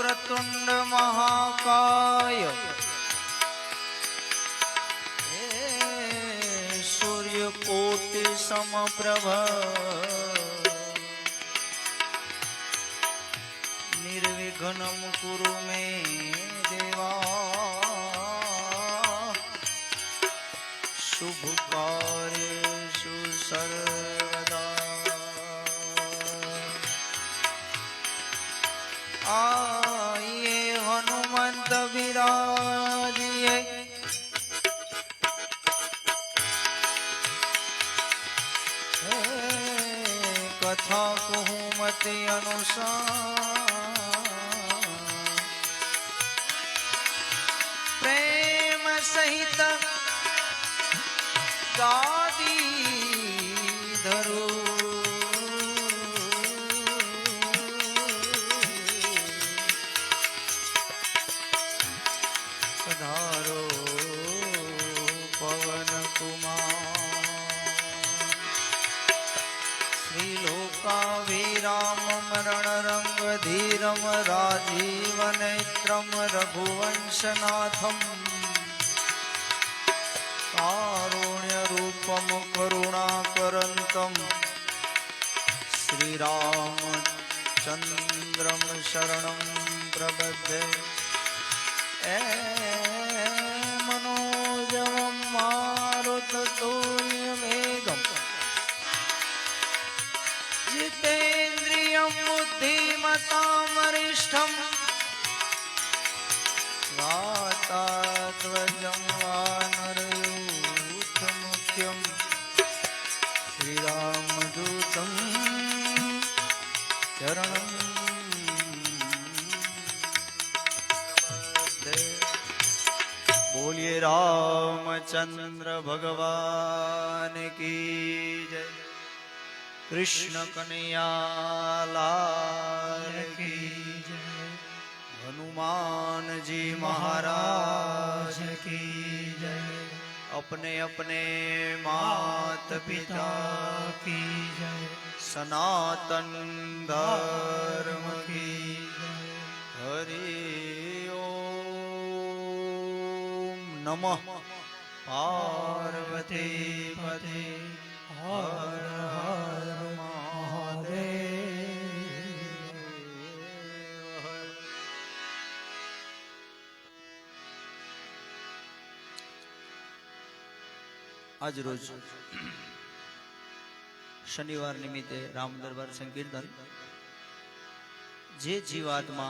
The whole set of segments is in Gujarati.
वक्रतुंड महाकाय सूर्यकोटि समप्रभ निर्विघ्नं कुरु मे देवा शुभ कार्येषु सर्वदा आइए हनुमंत विराजिए कथा कहूँ मत अनुसार प्रेम सहित गादी धरो पधारो पवन कुमार श्रीलोकाभिराम मरण रंग धीरम राजीव नेत्रम रघुवंशनाथम कारुण्य रूपम करुणाकरंतम श्रीरामचंद्रम शरणं प्रपद्ये मनोजवं मारुततुल्यवेगं जितेन्द्रियं बुद्धिमतामरिष्ठं वातात्वजं वानरयूथमुख्यं श्रीरामदूतं चरणं बोलिए रामचंद्र भगवान की जय कृष्ण कन्हैया लाल की जय हनुमान जी महाराज की जय अपने अपने मात पिता की जय सनातन धर्म की जय हरि नमः पार्वती पते हर हर महादेव। आज रोज शनिवार निमित्ते राम दरबार संकीर्तन जे जीवात्मा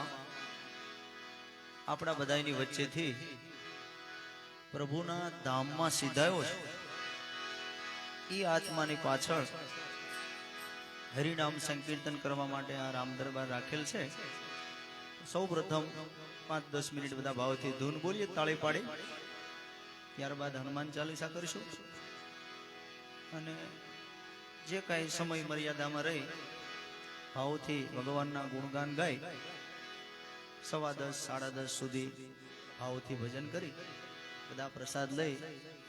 अपना बधाईनी वच्चे थी प्रभुना धामમાં સીધાયો છે એ આત્માની પાછળ હરિનામ સંકીર્તન કરવા માટે આ રામ દરબાર રાખેલ છે। સૌપ્રથમ 5-10 મિનિટ બધા ભાવથી ધૂન બોલીએ તાળી પાડી, ત્યારબાદ હનુમાન ચાલીસા કરીશું અને જે કાંઈ સમય મર્યાદામાં રહી ભાવથી ભગવાનના ગુણગાન ગાઈ 10:15-10:30 સુધી ભાવથી ભજન કરી બધા પ્રસાદ લઈ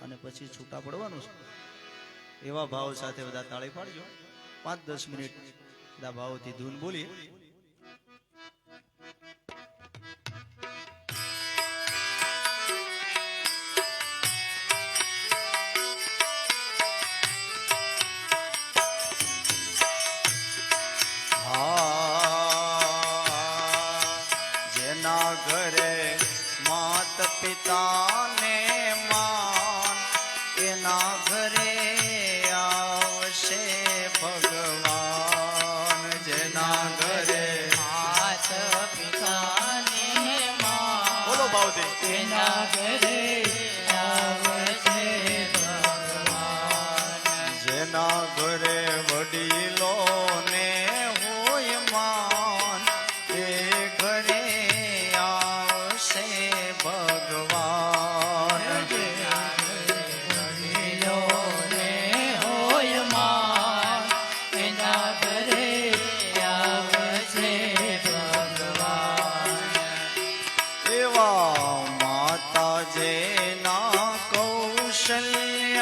અને પછી છૂટા પડવાનું છે। એવા ભાવ સાથે બધા તાળી પાડજો। 5-10 મિનિટ બધા ભાવથી ધૂન બોલીએ। જેના ઘરે માત પિતા ને માન એના ઘરે આવશે ભગવાન। જેના ઘરે માત પિતા ને માન બોલો ભાવથી એના ઘરે આવશે ભગવાન। જેના ઘરે વડીલો ને હોય માન એ ઘરે આવશે ભગવાન। વડીલોને હોય માન એના ઘરે આવશે ભગવાન। એવા માતા જેના કૌશલ્યાને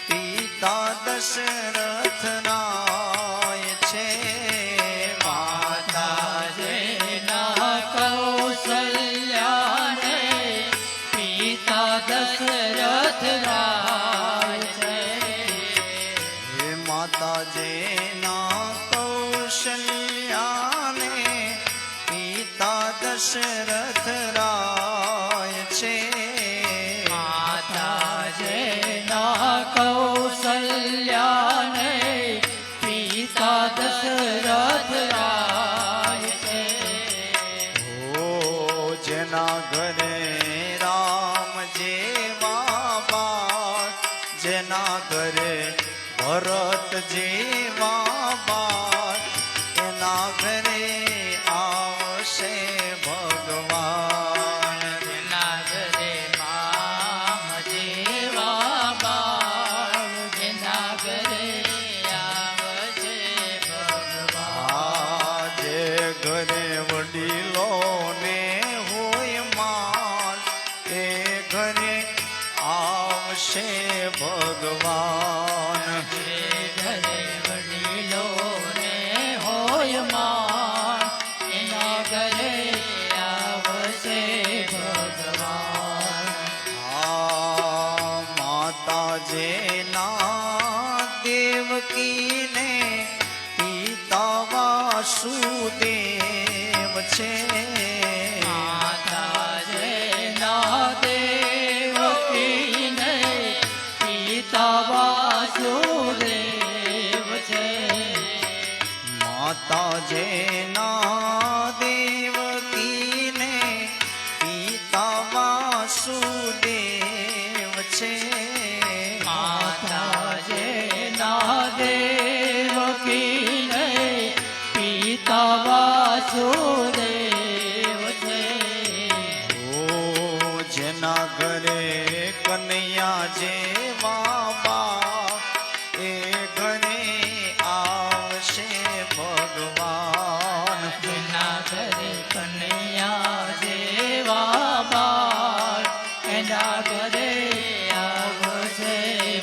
પિતા દશરથ નાય છે। માતા જેના રાય છે. હે માતાજીના કૌશલ્યાને પિતા દશરથ રાય છે. માતાજીના કૌશલ્યાને પિતા દશરથ રાય છે. ઓ જેના ઘરે રામ જેવા બાળ, જેના ઘરે ભરત જેવા બાળ, એના ઘરે આવશે ભગવાન. જેના ઘરે રામ જેવા બાળ, જેના ઘરે આવશે ભગવાન. જે ઘરે વડીલોને હોય માન, એ ઘરે આવશે ભગવાન. જે ઘરે વડીલોને હોય માન, એના ઘરે આવશે ભગવાન. આ માતાજીના દેવકીને પિતા વાસુદેવ છે. માતાજીના દેવકીને પિતા વાસુદેવ છે. માતાજીના દેવકીને પિતા વાસુદેવ છે. માતાજીના દેવકીને પિતા વાસુદેવ છે. ઓ જેના ઘરે કનૈયા જેવા બાપ, એ ઘરે આવશે ભગવાન. જેના ઘરે કનૈયા જેવા બાળ, એના ઘરે આવશે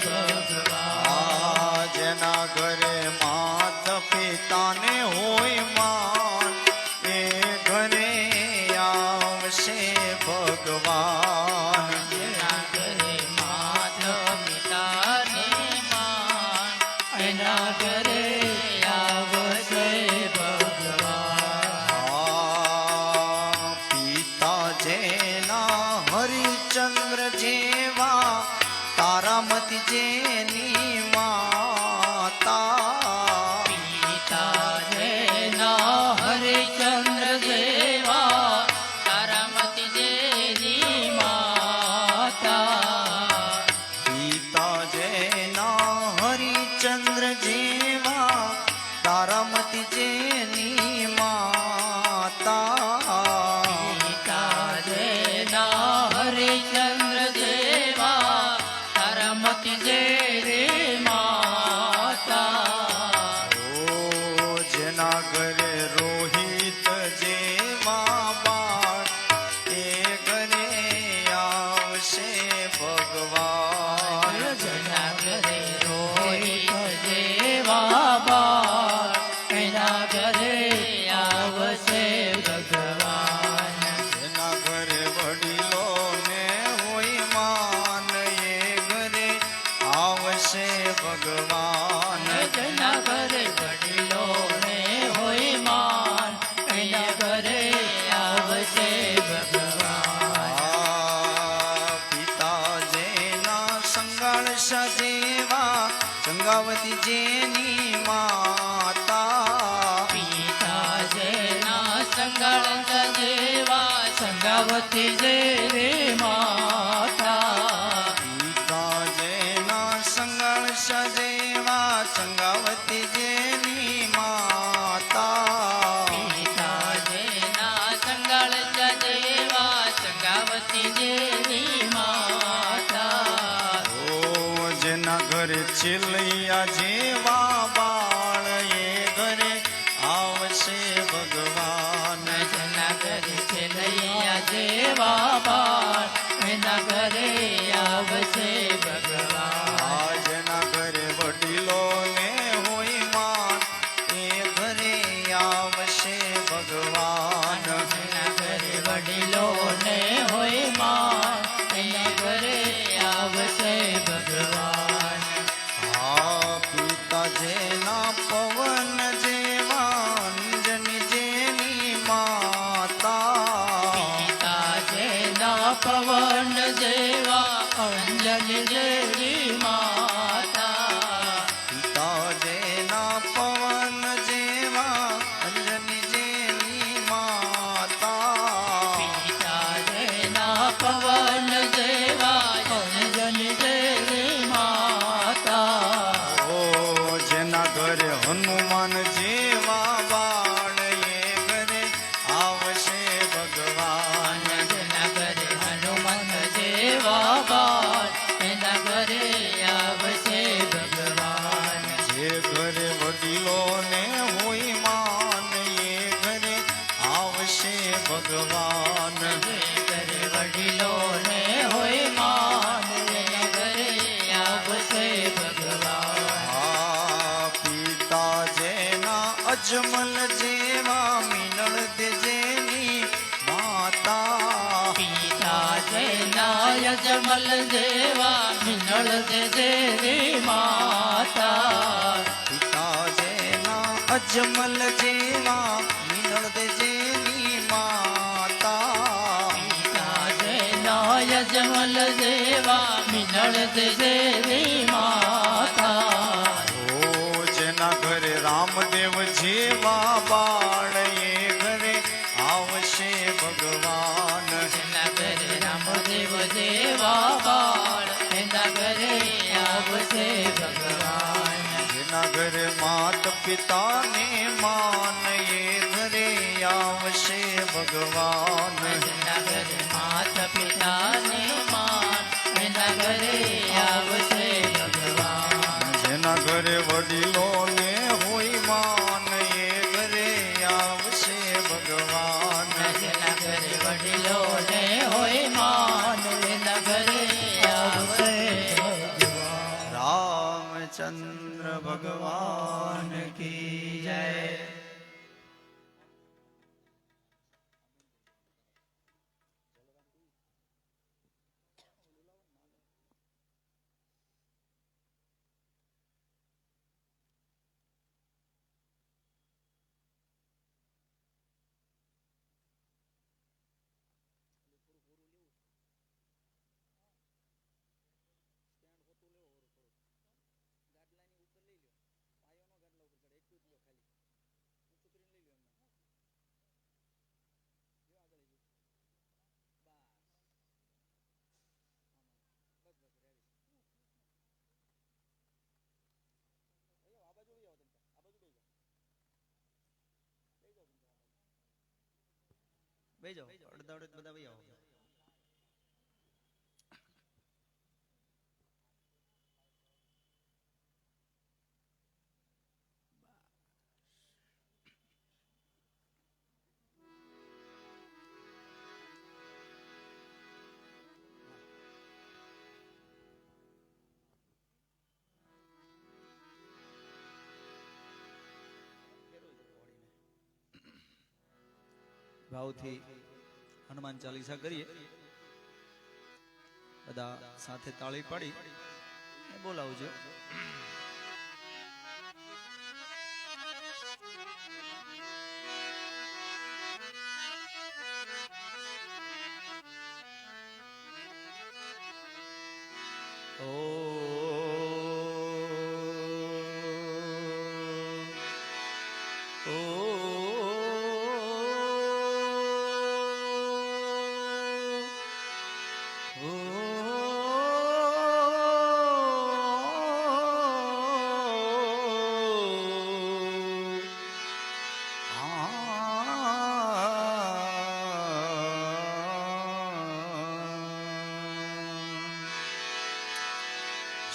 ભગવાન. જેના ઘરે માત પિતાને હોય માન, એ ઘરે આવશે ભગવાન. જેના ઘરે માતા પિતાને માન, એના ઘરે આવશે ભગવાન. પિતા જેના હરિચંદ્ર જેવા, તારામતી જેની માતા. પિતા જેના હરિચંદ્ર જેવા, તારામતી જેની માતા. પિતા જેના હરિચંદ્ર જેવા, તારામતી જેની માતા. પિતા જેના હરિચંદ્ર જેવા, તારામતી જેની માતા. ઓ જેના ઘરે રોહિત જેવા બાળ, એ ઘરે આવશે ભગવાન. જેના ઘરે રોહિત જેવા બાળ, એના ઘરે આવશે ભગવાન. જેના ઘરે વડીલોને હોય માન, એ ઘરે આવશે ભગવાન. જેના ઘરે વડીલોને હોય માન, એના ઘરે આવશે ભગવાન. પિતા જેના સંગાળ સજેવા, સંગાવતી જેની માતા. પિતા જેના સંગળ સજેવા, સંગાવતી જેવી માતા. પિતા જેના સંગાળ સજેવા, સંગાવતી જેની માતા. પિતા જેના સંગળ સજેવા, સંગાવતી જેવી માતા. ઓ જેના ઘરે છેલૈયા જેવા બાળ, એ ઘરે આવશે ભગવાન. જેના ઘરે છેલૈયા જેવા બાળ, એના ઘરે આવશે ભગવાન. જેના ઘરે વડીલોને હોય માન, એ ઘરે આવશે ભગવાન. જેના ઘરે વડીલોને હોય માન, એના ઘરે આવશે ઘરે વડીલોને હોય માન, એ ઘરે આવશે ભગવાન. જે ઘરે વડીલોને હોય માન, એના ઘરે આવશે ભગવાન. આ પિતા જેના અજમલ જેવા, મિનળ તે જેની માતા. પિતા જેના યજમલ જેવા, મિનળ દેવી માતા. પિતા જેના અજમલ જેવા, મિનળ તે જેની માતા. પિતા જેના યજમલ જેવા, મિનળ દેવી માતા. ઓ જેના ઘરે રામદેવ જેવા બાળ, એ ઘરે આવશે ભગવાન. એના ઘરે રામદેવ જેવા બાળ, એના ઘરે આવશે ભગવાન. જેના ઘરે માત પિતાને માન, એ ઘરે આવશે ભગવાન. એના ઘરે માતા પિતાને માન, એના ઘરે આવશે ભગવાન. જેના ઘરે વડીલોને હોય માન, એ ઘરે આવશે ભગવાન. જેના ઘરે વડીલોને હોય માન, એના ઘરે આવશે ભગવાન. રામચંદ્ર ભગવાન કી જય. બેજો અડધા અડધ બધા વહી આવો. ભાવથી હનુમાન ચાલીસા કરીએ. બધા સાથે તાળી પાડી બોલાવજો.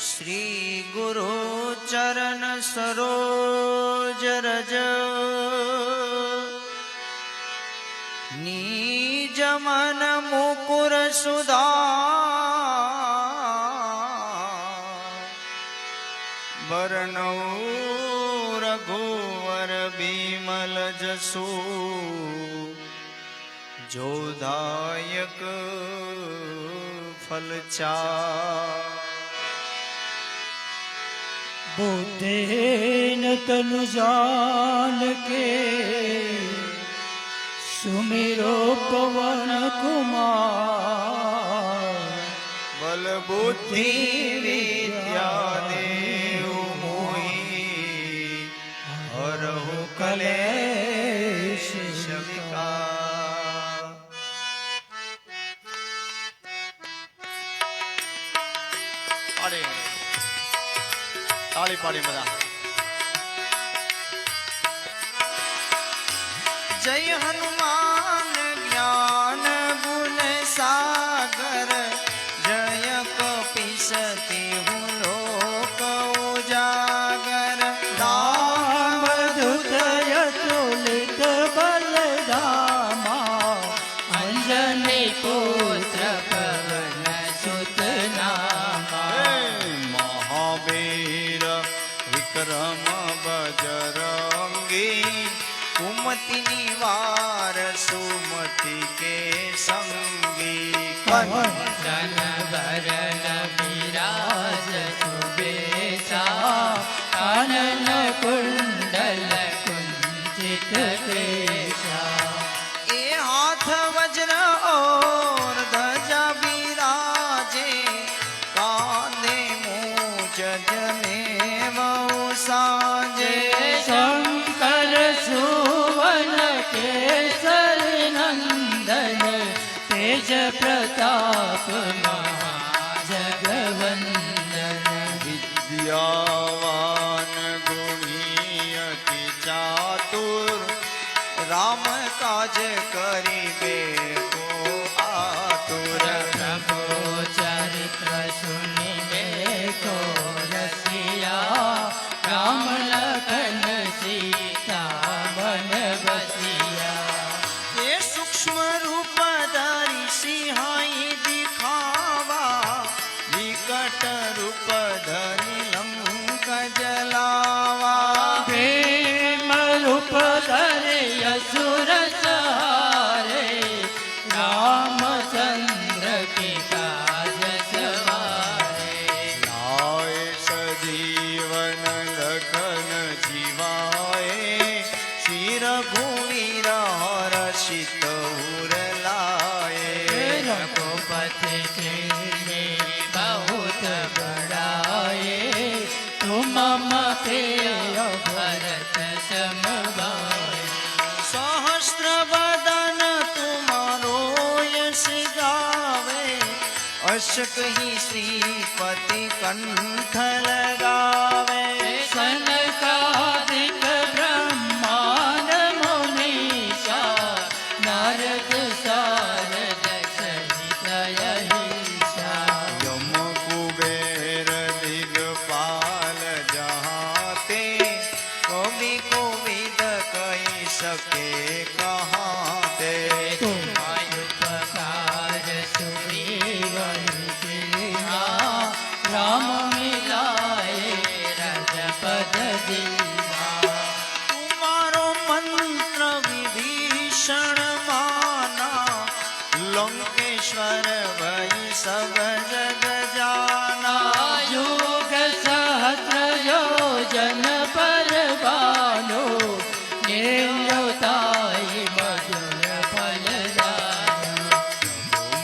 શ્રી ગુરુ ચરણ સરોજ રજ નિજ મન મુકુર સુધા બરનૌ રઘુવર બિમલ જસુ જોદાયક ફલચા बुद्धेन तनु जान के सुमिरो पवन कुमार बल बुद्धि विद्या देव मोहि हरहु कलेश विकार अरे ताली पाड़ी बता जय हनुमान ज्ञान गुण सागर जय कपीसति हूँ लोक उजागर વિક્રમ બજરંગી કુમતિની વાર સુમતિ કે સંગી કંચન વરણ વિરાજ સુબેશા કાનન કુંડલ કુંચિત કેશા એ હાથ વજ્ર ઓર ધજા બિરાજે કાંધે મૂજ જનેવ સાજે શંકર સુવન કેસર નંદન તેજ પ્રતાપ મહાજગવંદન વિદ્યાવાન ગુણી અતિ ચાતુર રામ કાજ કરીબે કો આતુર પ્રભુ ચરિત્ર સુનિબે કો રસિયા રામ લખન સીતા બન બસિયા એ સૂક્ષ્મ રૂપ ધરી સિંહાઈ દિખાવા વિકટ રૂપ ધરી લંક જલાવા પ્રેમ રૂપ ધરે અસુર સહારે રામચંદ્ર કે કાજ સવારે લાય સજીવન લખન જીવાય શિર ભૂમિ હર્ષિત ઉર લાય रघुपति के बहुत बड़ाए तुम मते भरत समवाए सहस्त्र बदन तुम्हारो यश गावे अश कही श्रीपति कंठ लगावे सनकादिक ब्रह्मांड मुनीषा नारद सारद सहित अहिषा यम कुबेर दिगपाल जहाते कवि कोविद कही सके कहाते उपकार सुग्रीव राम मिलाए रजपद दीना तुम्हारो मंत्र विभीषण माना लंकेश्वर वही सब जग जाना युग सहस्र योजन पर बानो निर्योताई मधुर फल दानो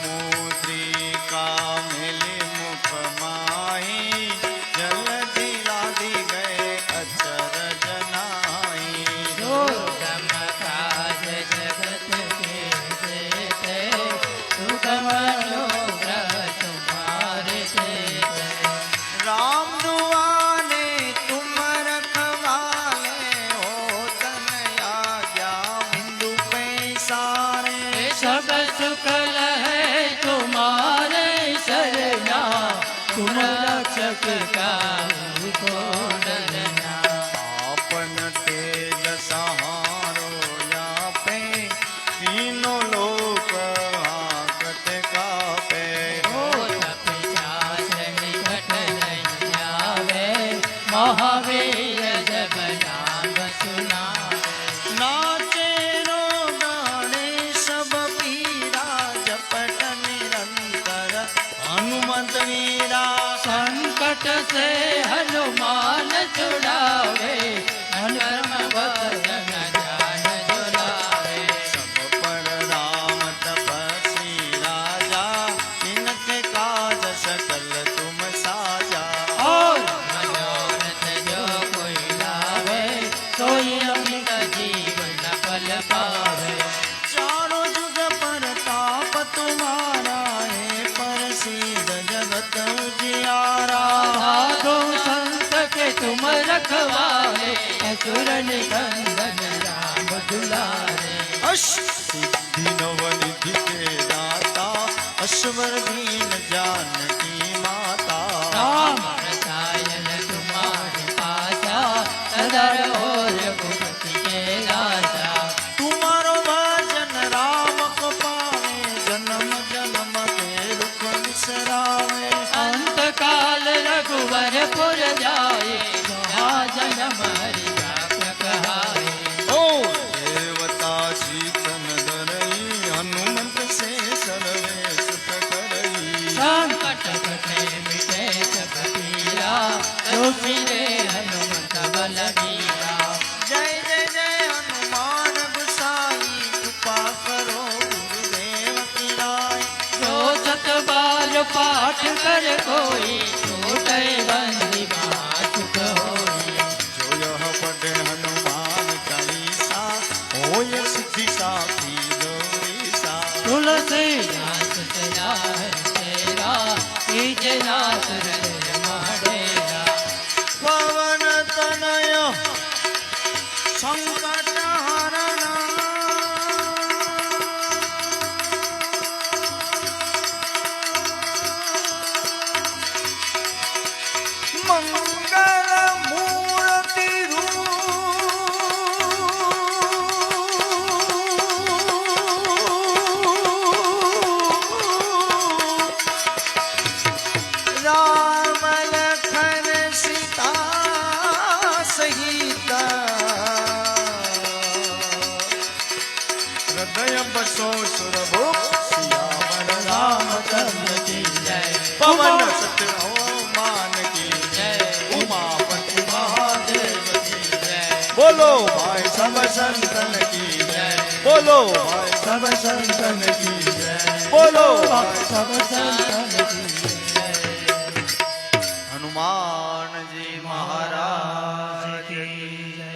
मुद्रिका मिली मुख माही जल्दी लादी गए अचर जनाई दुर्गम काज जगत के देते सुगम अनुग्रह तुम्हारे देते राम दुआने तुम रखवाले हो तन आज्ञा बिंदु पैसारे सब सुकल है तुम्हारे शरणा तुम रक्षक काहू को डरना आपन तेज सहारो या पे तीनों लोक हाकत कापे भूत पिशाच निकट नहीं आवे महावीर जब नाम सुनावे नाचे रो गाने सब पीरा जपट निरंतर हनुमत वीरा संकट से हनुमान छुड़ावे धर्म वचन ज्ञान जुलावे सब पर राम तपस्वी राजा इनके काज सकल तुम साजा और मनोरथ जो कोई लावे सोई अमित जीवन फल पावे चारों जुग पर ताप तुम्हारा है प्रसिद्ध जगत उजियारा साधु संत के तुम रखवारे असुर निकंदन राम दुलारे अश सिद्धि नवनिधि के दाता अश्वर दीन जानकी माता राम रसायन तुम्हारे पासा सदा रहो रघुपति के दासा तुम्हारो भजन राम को पावे जन्म जन्म के दुख बिसरावे अंत काल रघुवर पुर जाए महाजन તમારી વ્યાપક હાય ओ देवता जीतन धरई हनुमंत से सर्वे सुख करई સંકટ કટે મિટે સબ પીરા દોષી રે હનુમંત બલવીરા જય જય જય હનુમાન ગુસાઈ કૃપા કરો ગુરુદેવ કી નાય જો સત બાર પાઠ કર કોઈ છૂટે બંદી મહા સુખ હોઈ जो यह पढ़े हनुमान चालीसा होय सिद्धि साखी गौरीसा તુલસીદાસ સદા હરિ ઈજનાથ હૃદય મહાડેરા પવન તનય સંકટ હરણ મંગલ મૂર્તિ રામ લખન સીતા સહિત हृदय बसो सुरभुप सियावर रामचंद्र की જય पवन सत हनुमान की उमापति महादेव की बोलो भाई सब संतन की बोलो भाई सब संतन की बोलो भाई सब संतन की હનુમાનજી મહારાજ કી જય.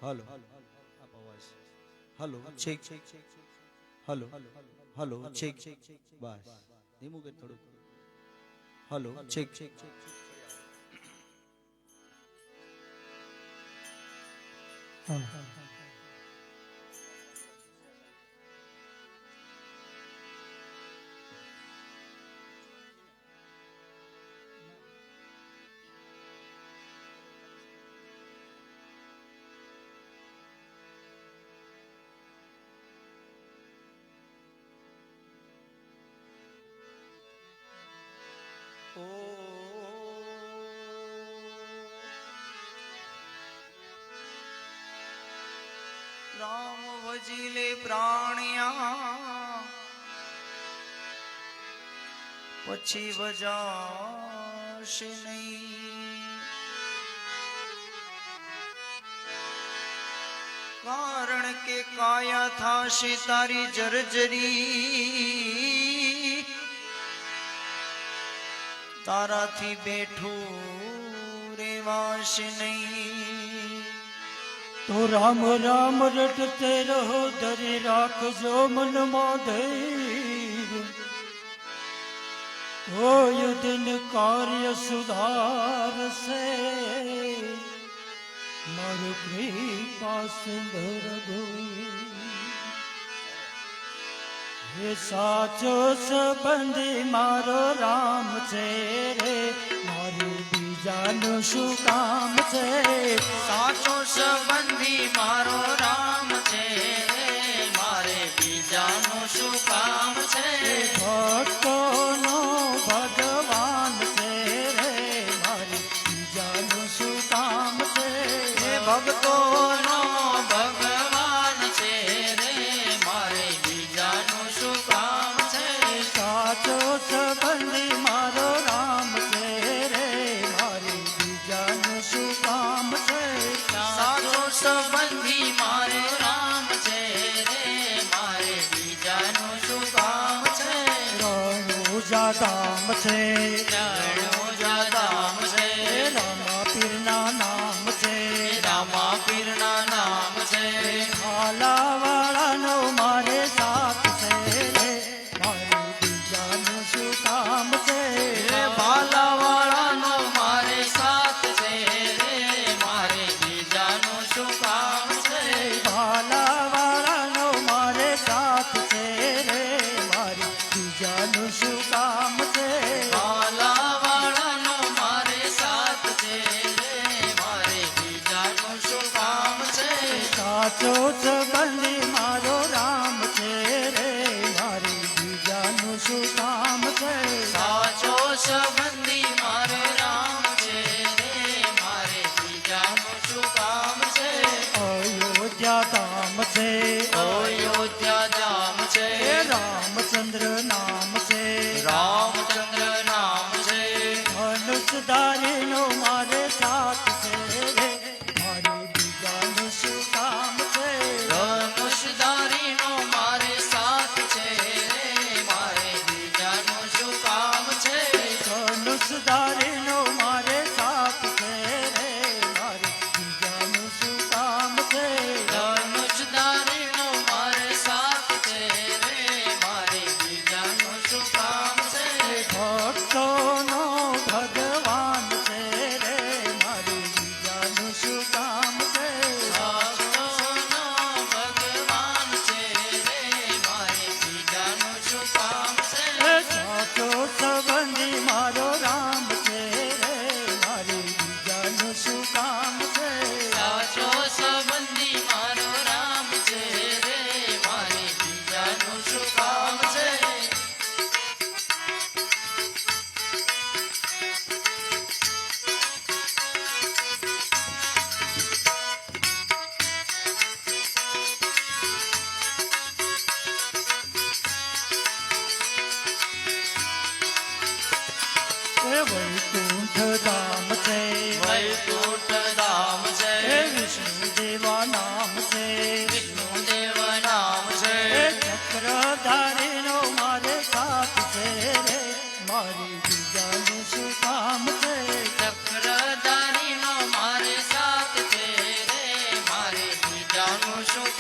હલો આપ અવાજ હલો છેક હલો હલો છેક બસ ધીમું કે થોડું હલો છેક રામ વજીલે પ્રાણિયા પછી વજાશે નહીં કારણ કે કાયા થાશે તારી જર્જરી તારાથી બેઠું રેવાશે નહીં તો રામ રામ રટતે રહો ધરી રાખજો મનમાં ધૈર્ય તો યુદ્ધન કાર્ય સુધારશે મારું કૃપા સિંધર હે સાચો સંબંધી મારો રામ છે રે મારું બીજાનું શું કામ છે સાચો સંબંધી મારો રામ છે મારે બીજાનું શું કામ છે ભક્તોનો ભગવાન છે રે મારે બીજાનું શું કામ છે ભક્તોનો ભગવાન છે રે મારે બીજાનું શું કામ છે સાચો સંબંધી મારો રામ છે રે મારે બીજાનું શું કામ છે સાચો સંબંધી મારે રામ છે રે મારે બીજાનું શું કામ છે રણુજા ધામ છે રણુજા ધામ છે રામા પીરના નામ છે રામા પીરના નામ છે ખાલાવાળાનો મારે સાથ છે રે મારે બીજાનું શું કામ છે ભાલાવાળાનો મારે સાથ છે રે મારે બીજાનું શું કામ છે ભાલાવાળાનો મારે સાથ છે રે મારે બીજાનું શું કામ છે ભાલાવાળાનો મારે સાથ છે રે મારે બીજાનું શું કામ છે સાચો સંબંધી મારો રામ છે રે મારે બીજાનું શું કામ છે સાચો સંબંધી મારે રામ છે રે મારે બીજાનું શું કામ છે અયોધ્યા ધામ છે અયોધ્યા ધામ છે રામચંદ્ર નામ છે રામચંદ્ર નામ છે ધનુષધારીનો મારે સાથ છે રે મારે બીજાનું શું કામ છે ધનુષ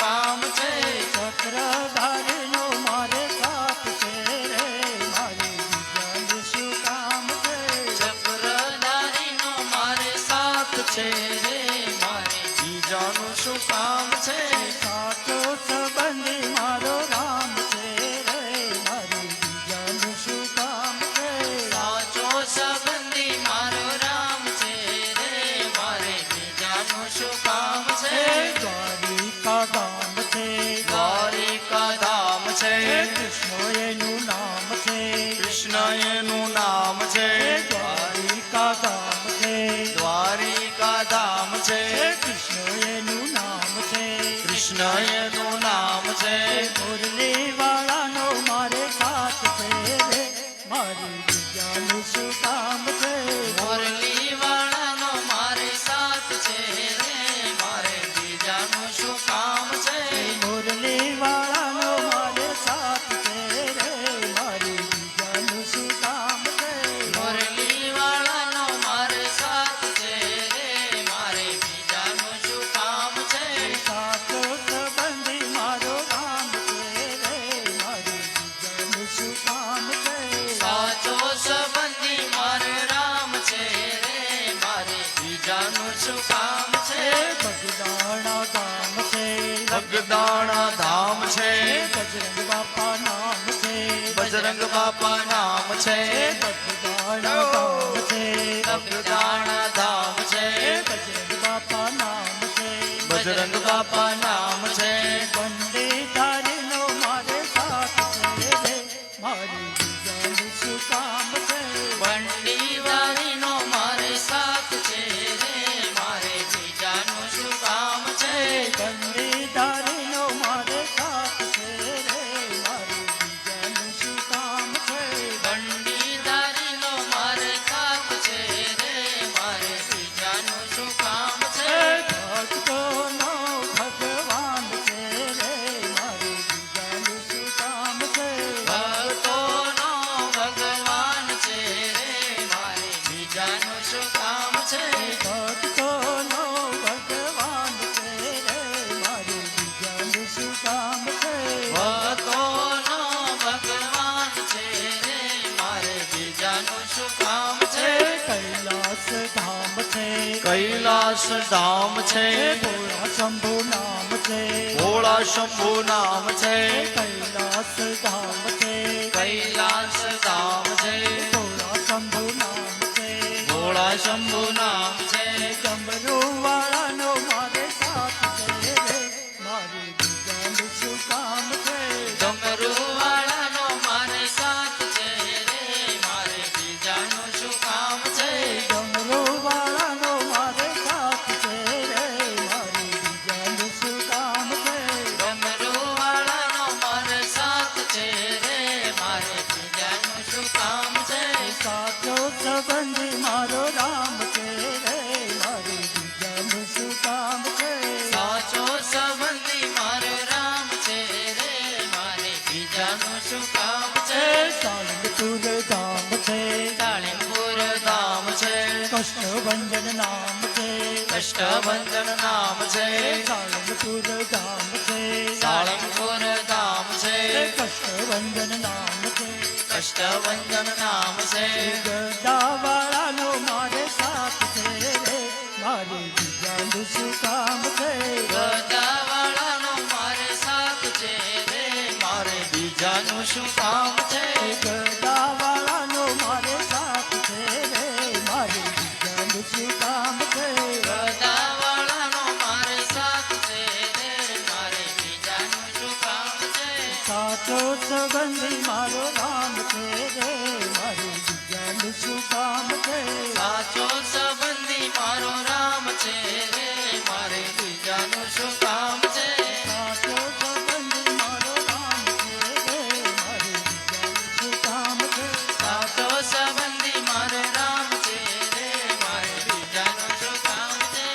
કામ છે ચક્રધારીનો મારે સાથ છે રે મારે બીજાનું શું કામ છે ચક્રધારીનો મારે સાથ છે રે મારે બીજાનું શું કામ છે સાચો સંબંધી મારો રામ છે રે મારે બીજાનું શું કામ છે સાચો સંબંધી મારો રામ છે રે મારે બીજાનું શું કામ છે દ્વારિકા ગામ છે દ્વારિકા ધામ છે કૃષ્ણ એનું નામ છે કૃષ્ણ એનું નામ છે દ્વારિકા ગામ છે દ્વારિકા ધામ છે કૃષ્ણ એનું નામ છે કૃષ્ણ એનું નામ છે મુરલી વાળાનો મારે સાથ છે રે મારી બીજાનું શું કામ છે મુરલી વાળાનો મારે સાથ છે રે મારે બીજાનું શું કામ છે મુરલી વાળાનો મારે સાથ છે રે મારી બીજાનું શું કામ છે મુરલી વાળાનો મારે સાથ છે રે મારે બીજાનું શું કામ છે સાચો સંબંધી મારો રામ છે રે મારી બીજાનું શું કામ છે સાચો સંબંધી મારો રામ છે રે મારે બીજાનું શું કામ છે બગદાણા ગામ છે બગદાણા ધામ છે બજરંગ બાપા નામ છે બજરંગ બાપા નામ છે બગદાણા ગામ છે બગદાણા ધામ છે બજરંગ બાપા નામ છે બજરંગ બાપા નામ છે વંદે ધારીનો મારે સાથ છે રે મારી બીજાનું શું કામ છે બંડી વાળીનો મારે સાથ છે રે મારે બીજાનું શું કામ છે વંદે ધારીનો મારે સાથ છે રે મારી બીજાનું શું કામ છે બંડી દારીનો મારે સાથ છે રે મારે બીજાનું શું કામ છે ભક્તોનો ભગવાન છે રે મારી બીજાનું શું કામ છે ભક્તોનો ભગવાન છે રે મારે બીજાનું શું કામ છે ભક્તોનો ભગવાન છે રે મારી બીજાનું શું કામ છે ભક્તોનો ભગવાન છે રે મારે બીજાનું શું કામ છે કૈલાસ ધામ છે કૈલાસ ધામ છે ભોળા શંભુ નામ છે ભોળા શંભુ નામ છે કૈલાસ ધામ છે કૈલાસ ધામ છે ભોળા શંભુ નામ છે ભોળા શંભુ નામ છે ડમરુ વાળાનો મારે સાથ છે રે મારી બીજાનું શું કામ છે ડમરુ વાળાનો મારે સાથ છે રે મારે બીજાનું શું કામ છે ડમરુ વાળાનો મારે સાથ છે રે મારી બીજાનું શું કામ છે ડમરુ વાળાનો મારે સાથ છે રે મારે બીજાનું શું કામ છે સાચો સંબંધી મારો રામ છે રે મારી બીજાનું શું કામ છે સાચો સંબંધી મારો રામ છે રે મારે બીજાનું શું કામ છે સાળંગપુર ધામ છે કાળીપુર ધામ છે કૃષ્ણભંજન નામ છે કષ્ટભંજન નામ છે સાળંગપુર ધામ છે સાળંગપુર ધામ છે કૃષ્ણભંજન નામ છે કષ્ટભંજન નામ છે ગદાવાળાનો મારે સાથ છે રે મારે બીજાનું શું કામ છે ગદાવાળાનો મારે સાથ છે રે મારે બીજાનું શું કામ છે ગદાવાળાનો મારે સાથ છે રે મારે બીજાનું શું કામ છે ગદાવાળાનો મારે સાથ છે રે મારે બીજાનું શું કામ છે સાચો સંબંધી મારો રામ છે રે મારે બીજાનું શું કામ છે સાચો સંબંધી મારો રામ છે રે મારે બીજાનું શું કામ છે સાચો સંબંધી મારો રામ છે રે મારે બીજાનું શું કામ છે સાચો સંબંધી મારો રામ છે રે મારે બીજાનું શું કામ છે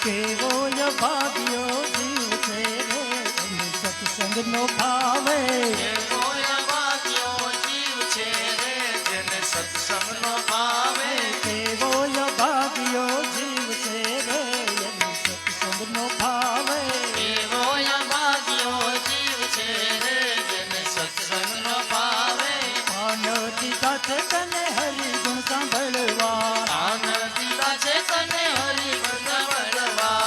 કેવો ભાગ્યો જીવ છે રે એને સત્સંગ નો ભાવે એવો ભાગ્યો જીવ છે રે જેને સત્સંગનો ભાવે. કેવો ભાગ્યો જીવ છે રે એને સત્સંગ નો ભાવે એવો ભાગ્યો જીવ છે રે જેને સત્સંગનો ભાવે. આનંદી સાથે તને હરિ ગુણ સાંભળવા આનંદી છે તને હરિગુણ સાંભળવા.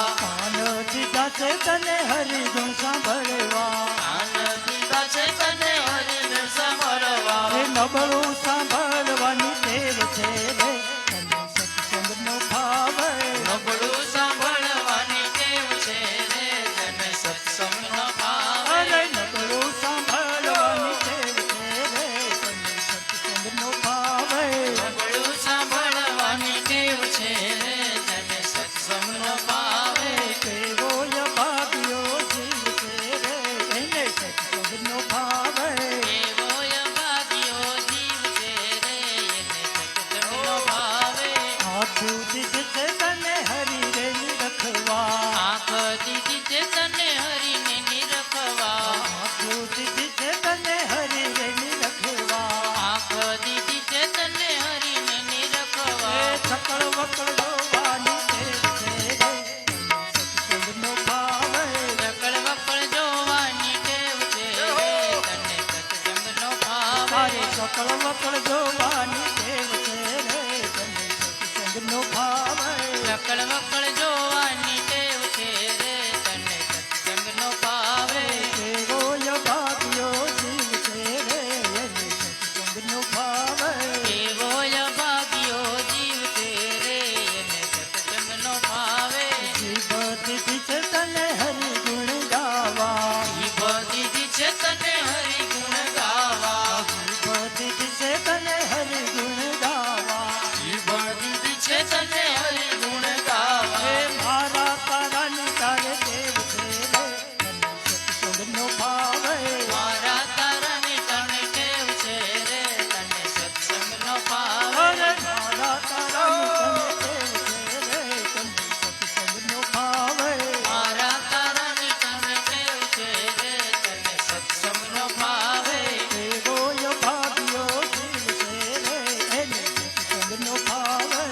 આનંદી સાથે તને હરિ ગુણ સાંભળવા આનંદી છે તને હરિગુણ સાંભળવા. એ નબળું સાંભળવાની ટેવ છે રે તને સત્સંગ નો ભાવે નબળું સાંભળવાની ટેવ છે રે જેને સત્સંગનો ભાવે. અરે નબળું સાંભળવાની ટેવ છે રે તને સત્સંગ નો ભાવે નબળું સાંભળવાની ટેવ છે રે જેને સત્સંગનો ભાવે. કેવો ભાગ્યો જીવ છે રે એને સત્સંગ નો ભાવે એવો ભાગ્યો જીવ છે રે એને સત્સંગનો ભાવે. આખું દીધ છે તને હરિ રે નિરખવા આંખ દીધી છે તને હરીને નિરખવા. આખું દીધ છે તને હરિ રે નિરખવા આંખ દીધી છે તને હરીને એ નિરખવા. સકળ વકળ જોવાની ટેવ છે રે તને સત્સંગ નો ભાવે સકળ વકળ જોવાની ટેવ છે રે તને સત્સંગનો ભાવે. અરે સકળ વકળ જોવાની ટેવ છે રે તને સત્સંગ નો ભાવે સકળ વકળ જોવાની ટેવ છે રે તને સત્સંગનો ભાવે. કેવો ભાગ્યો જીવ છે રે એને સત્સંગ નો ભાવે એવો ભાગ્યો જીવ છે રે એને સત્સંગનો ભાવે. જીવ દીધી છે તને હરિ ગુણ ગાવા જીભ દીધી છે તને હરિગુણ ગાવા. જીવ દીધી છે તને હરિ ગુણ ગાવા જીભ દીધી છે તને હરિગુણ ગાવા. એ મારા તારાની તારે દેવ છે રે તને સત્સંગ નો ભાવે મારા તારાની તને ટેવ છે રે તને સત્સંગનો ભાવે. અરે મારા તારાની તને દેવ છે રે તને સત્સંગ નો ભાવે મારા તારાની તને ટેવ છે રે તને સત્સંગનો ભાવે. કેવો ભાગ્યો જીવ છે રે એને સત્સંગ નો ભાવે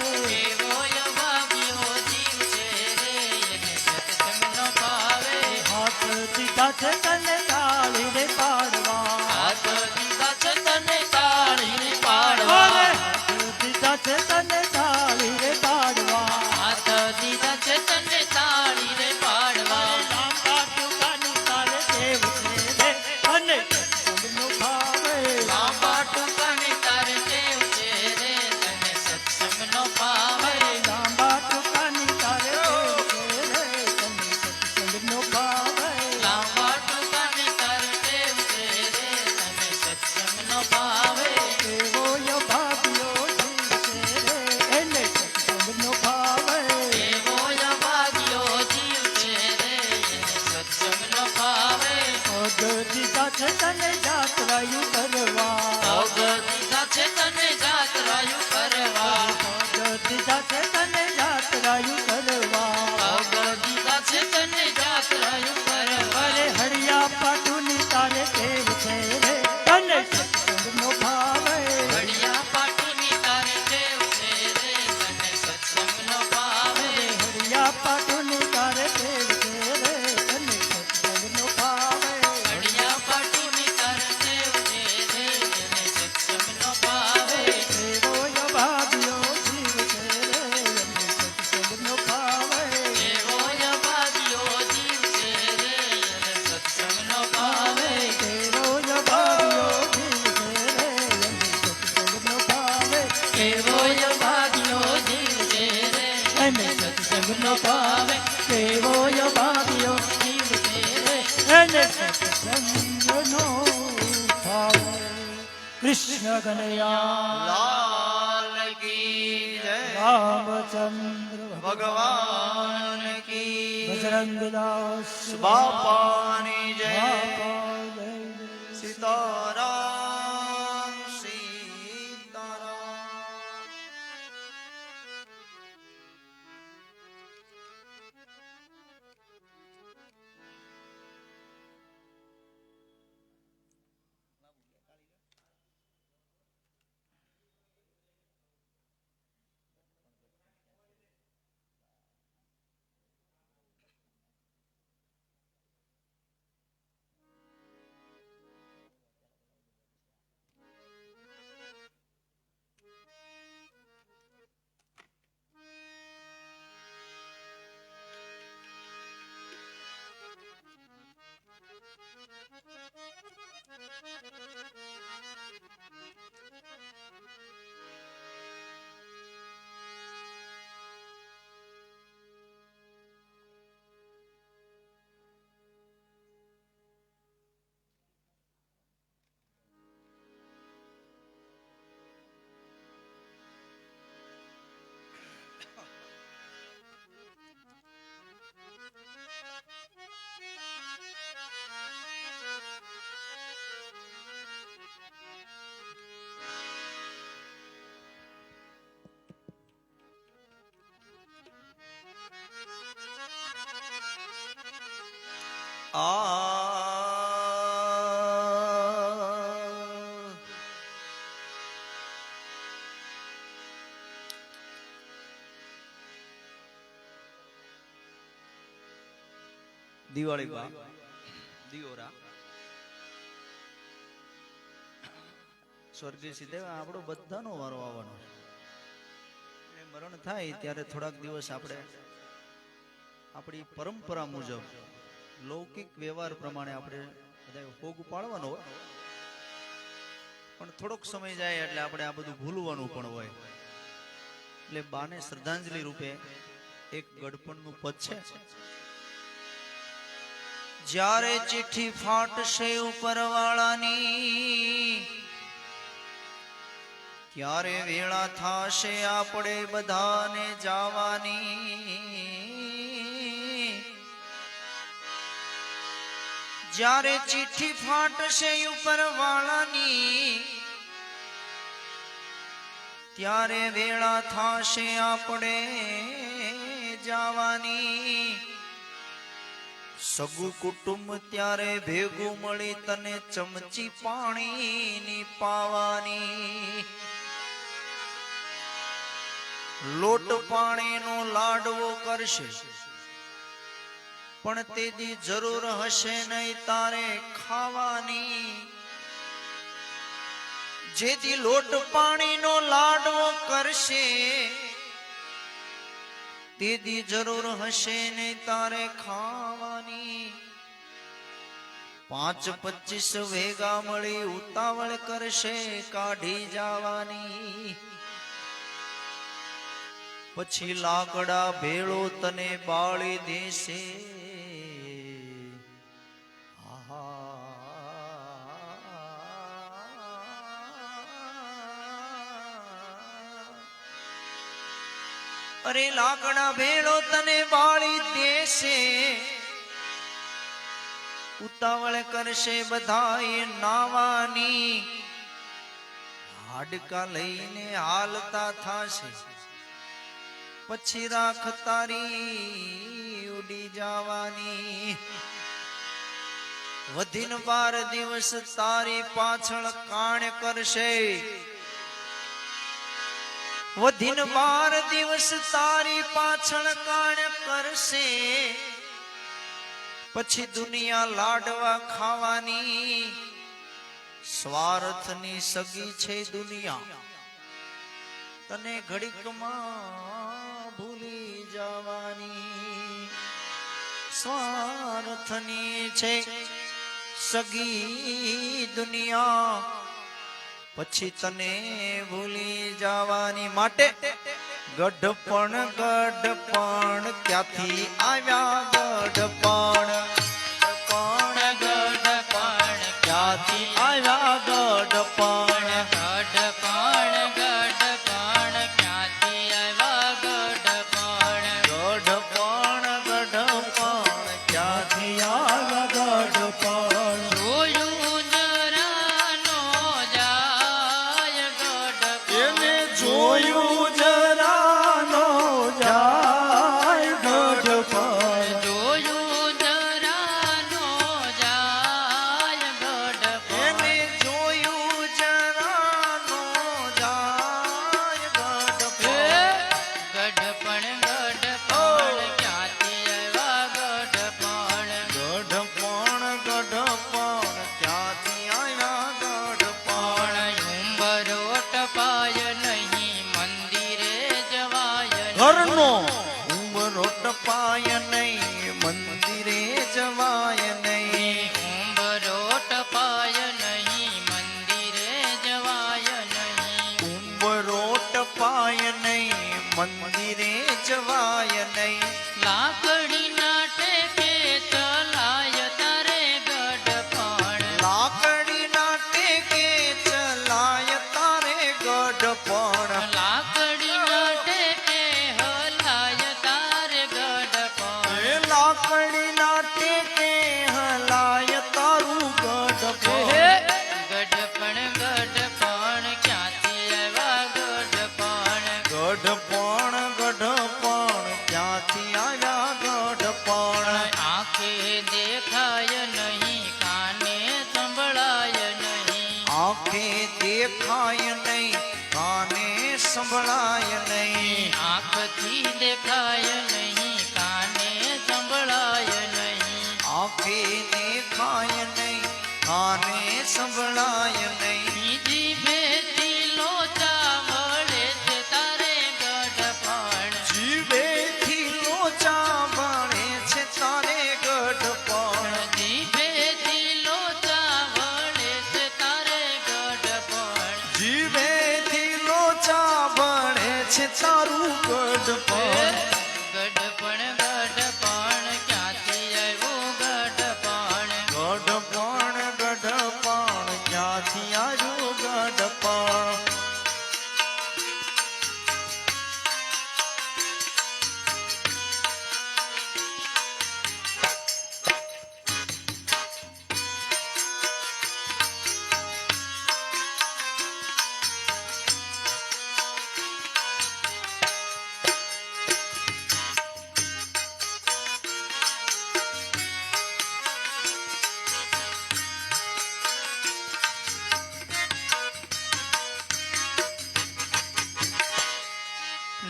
એવો ભાગ્યો જીવ છે રે એને સત્સંગનો ભાવે. હાથ દીધા છે તને તાળી રે પાડવા હાથ દીધા છે તને તાળીને પાડવા. અરે હાથ દીધા છે તને તાળી રે પાડવા હાથ દીધા છે તને તાળીને પાડવા. લાંબા ટૂંકાની તારે દેવ છે રે અને સત્સંગ નો ભાવે લાંબા ટૂંકાની તારે ટેવ છે રે તને સત્સંગનો ભાવે. લાંબા ટૂંકાની તારે દેવ છે રે તને સત્સંગ નો ભાવે લાંબા ટૂંકાની તારે ટેવ છે રે તને સત્સંગનો ભાવે. કેવો ભાગ્યો જીવ છે રે એને સત્સંગ નો ભાવે એવો ભાગ્યો જીવ છે રે એને સત્સંગનો ભાવે. પગ દીધા છે તને જાત્રાયું કરવા પગ દીધા છે તને જાત્રાયું કરવા. પગ દીધા છે તને જાત્રાયું કરવા પગ દીધા છે તને જાત્રાયું કરવા. અરે હળિયા પાટુની તારે ટેવ છે રે તને સત્સંગ નો ભાવે ઘડિયા પાટુની તારે ટેવ છે રે તને સત્સંગનો ભાવે. હળિયા પાટુની તારે ટેવ છે રે તને સત્સંગ નો ભાવે ઘડિયા પાટુની તારે ટેવ છે રે તને સત્સંગનો ભાવે. એવો ભાગ્યો જીવ છે રે એને સત્સંગ નો ભાવે એવો ભાગ્યો જીવ છે રે એને સત્સંગનો ભાવે. એવો ભાગ્યો જીવ છે રે એને સત્સંગ નો ભાવે એવો ભાગ્યો જીવ છે રે એને સત્સંગ નો ભાવે એવો ભાગ્યો જીવ છે રે એને સત્સંગનો ભાવે કૃષ્ણ કનૈયા લાલ કી જય રામચંદ્ર ભગવાન કી બજરંગદાસ બાપાની જય બાપા જય. સીતારામ સીતારામ દિવાળી બા દિયોરા સ્વર્ગીય સિદ્ધેવ આપણો બધાનો વારો આવવાનો છે. એટલે મરણ થાય ત્યારે થોડાક દિવસ આપણે આપણી પરંપરા મુજબ લૌકિક વ્યવહાર પ્રમાણે આપણે બધા ભોગ પાડવાનો હોય, પણ થોડોક સમય જાય એટલે આપણે આ બધું ભૂલવાનું પણ હોય. એટલે બાને શ્રદ્ધાંજલિ રૂપે એક ગડપણનું પદ છે. જ્યારે ચિઠ્ઠી ફાટશે ઉપરવાળાની, ત્યારે વેળા થાશે આપણે બધાને જવાની. જ્યારે ચિઠ્ઠી ફાટશે ઉપરવાળાની, ત્યારે વેળા થાશે આપણે જવાની. સગુ કુટુંબ ત્યારે ભેગું મળી તને ચમચી પાણીની પાવાની. લોટ પાણીનો લાડવો કરશે પણ તેની જરૂર હશે નહીં તારે ખાવાની. જેથી લોટ પાણીનો લાડવો કરશે તેની જરૂર હશે ને તારે ખાવાની. 5-25 વેગા મળી ઉતાવળ કરશે કાઢી જવાની. પછી લાકડા ભેળો તને બાળી દેશે. અરે લાકડા ભેળો તને બાળી દેશે. ઉતાવળ કરશે બધાએ નાવાની. હાડકા લઈને હાલતા થાશે પછી રાખ તારી ઉડી જવાની. વધીન 12 દિવસ તારી પાછળ કાણ કરશે. વધીન 12 દિવસ તારી પાછળ કાણ કરશે. પછી દુનિયા લાડવા ખાવાની. સ્વાર્થની સગી છે દુનિયા તને ઘડીકમાં ભૂલી જવાની. સ્વાર્થની છે સગી દુનિયા પછી તને ભૂલી જવાની. માટે ગઢપણ ક્યાંથી આવ્યા? ગઢપણ ક્યાંથી આવ્યા? ગઢપણ ક્યાંથી આવ્યા? ગઢપણ ક્યાંથી આવ્યા? ગઢપણ જોયું જરા નો જાય ગઢપણ. એને જોયું જરા નો જાય. ગઢપણ જોયું જરા ક્યાંથી આવ્યા ગઢપણ આંખે દેખાય નહીં કાને સંભળાય નહીં આંખે દેખાય નહીં કાને સંભળાય નહીં આંખથી દેખાય નહીં કાને સંભળાય નહીં આંખે દેખાય નહીં કાને સંભળાય નહીં જીભેથી લોચા વળે છે તારે ગઢપણ જીવેથી લોચા વળે છે તારે ગઢપણ જીભેથી લોચા વળે છે તારે ગઢપણ જીવેથી લોચા વળે છે તારું ગઢપણ ગઢપણ ગઢપણ ક્યાંથી આવ્યું ગઢપણ ગઢપણ ગઢપણ ક્યાંથી આવ્યું ગઢપણ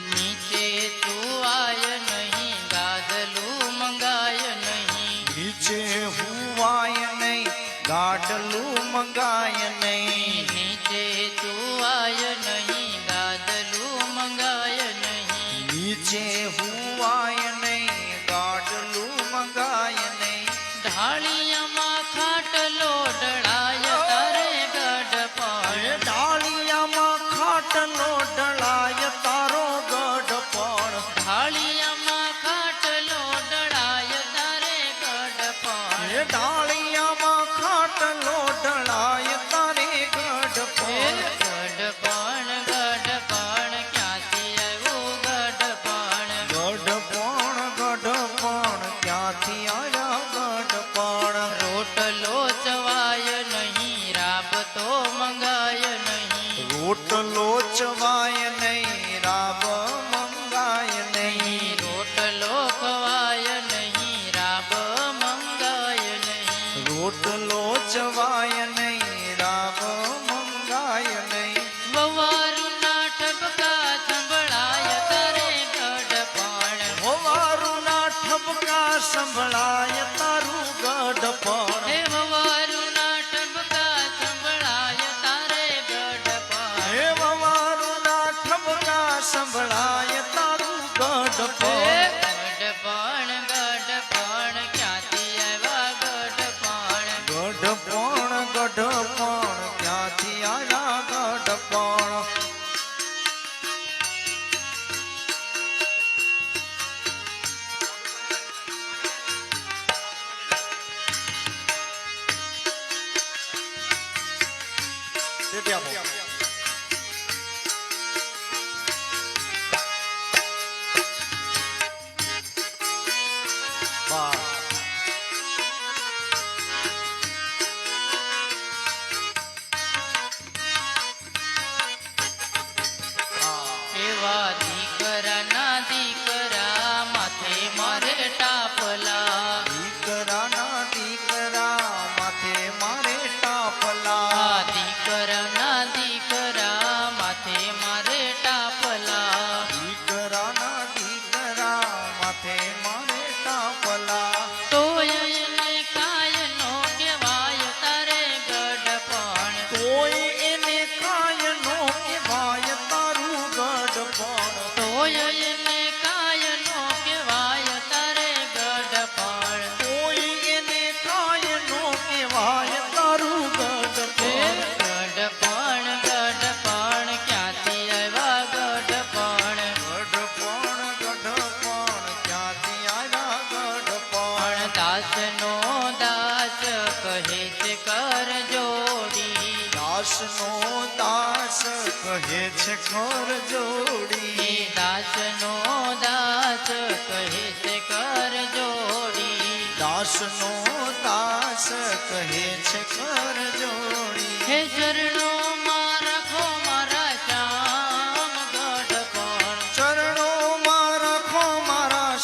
નીચે તુવાય નહીં ગાદલું મંગાય નહીં નીચે હુવાય નહીં ગાડલું મંગાય નહીં નીચે તુવાય નહીં ગાદલું મંગાય નહીં નીચે હુવાય નહીં ગાડલું મંગાય નહીં ઢાળિયામાં ખાટલો ડળાય તારે ગઢપણ ડાળિયામાં ખાટલો ડળાય તારો ગઢપણ ઢાળિયામાં ખાટલો ડળાય તારે ગઢપણ ડાળિયામાં ખાટલો ડળાય તારે ગઢપણ ગઢપણ ગઢપણ ક્યાંથી આવ્યું ગઢપણ ગઢપણ ગઢપણ ક્યાંથી આવ્યા ગઢપણ રોટલો ચવાય નહીં રાબતો મંગાય નહીં રોટલો ચવાય નહીં રાબ મંગાય નહીં રોટલો ખવાય નહીં રાબ મંગાય નહીં રોટલો ચવાય નહીં રાબ મંગાય નહીં વવારુના ઠપકા સંભળાય તારે ગઢપણ હોવારુના ઠપકા સંભળાય તારું ગઢપણ હે વવારુના ઠપકા સંભળાય તારે ગઢપણ હે વવારુના ઠપકા સંભળાય તારું ગઢપણ ગઢપણ ગઢપણ ક્યાંથી આવ્યા ગઢપણ ગઢપણ ગઢપણ ક્યાંથી આવ્યા ગઢપણ વાહ. એવા દીકરાના દીકરા માથે મારે ટાપલા દીકરાના દીકરા માથે મારે ટાપલા દીકરાના દીકરા માથે મારે ટાપલા દીકરાના દીકરા માથે મારે ટાપલા તોય એને કાયનો કહેવાય તારે ગઢપણ કોઈ એને કાય નો કહેવાય તારું ગઢપણ તોય એને કાયનો કહેવાય તારે ગઢપણ કોઈ એને કાય નો કહેવાય તારું ગઢપણ ગઢપણ ગઢપણ ક્યાંથી આવ્યા ગઢપણ ગઢપણ ગઢપણ ક્યાંથી આવ્યા ગઢપણ દાસનો દાસ કહે છે કર જોડી દાસનો દાસ કહે છે કર જોડી દાસનો દાસ કહે છે કર જોડી દાસનો દાસ કહે છે કર જોડી હે ચરણોમાં રાખો મારા શ્યામ ગઢપણ ચરણોમાં રાખો મારા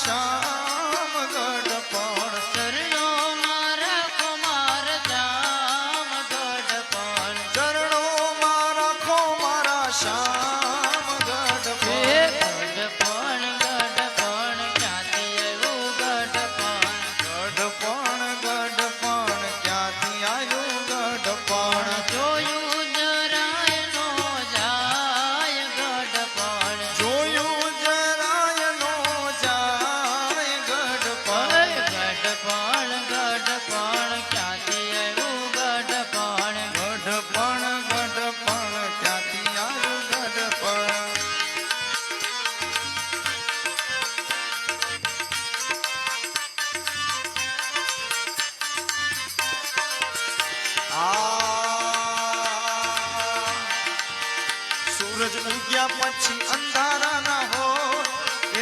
ઉગ્યા પછી અંધારા ના હો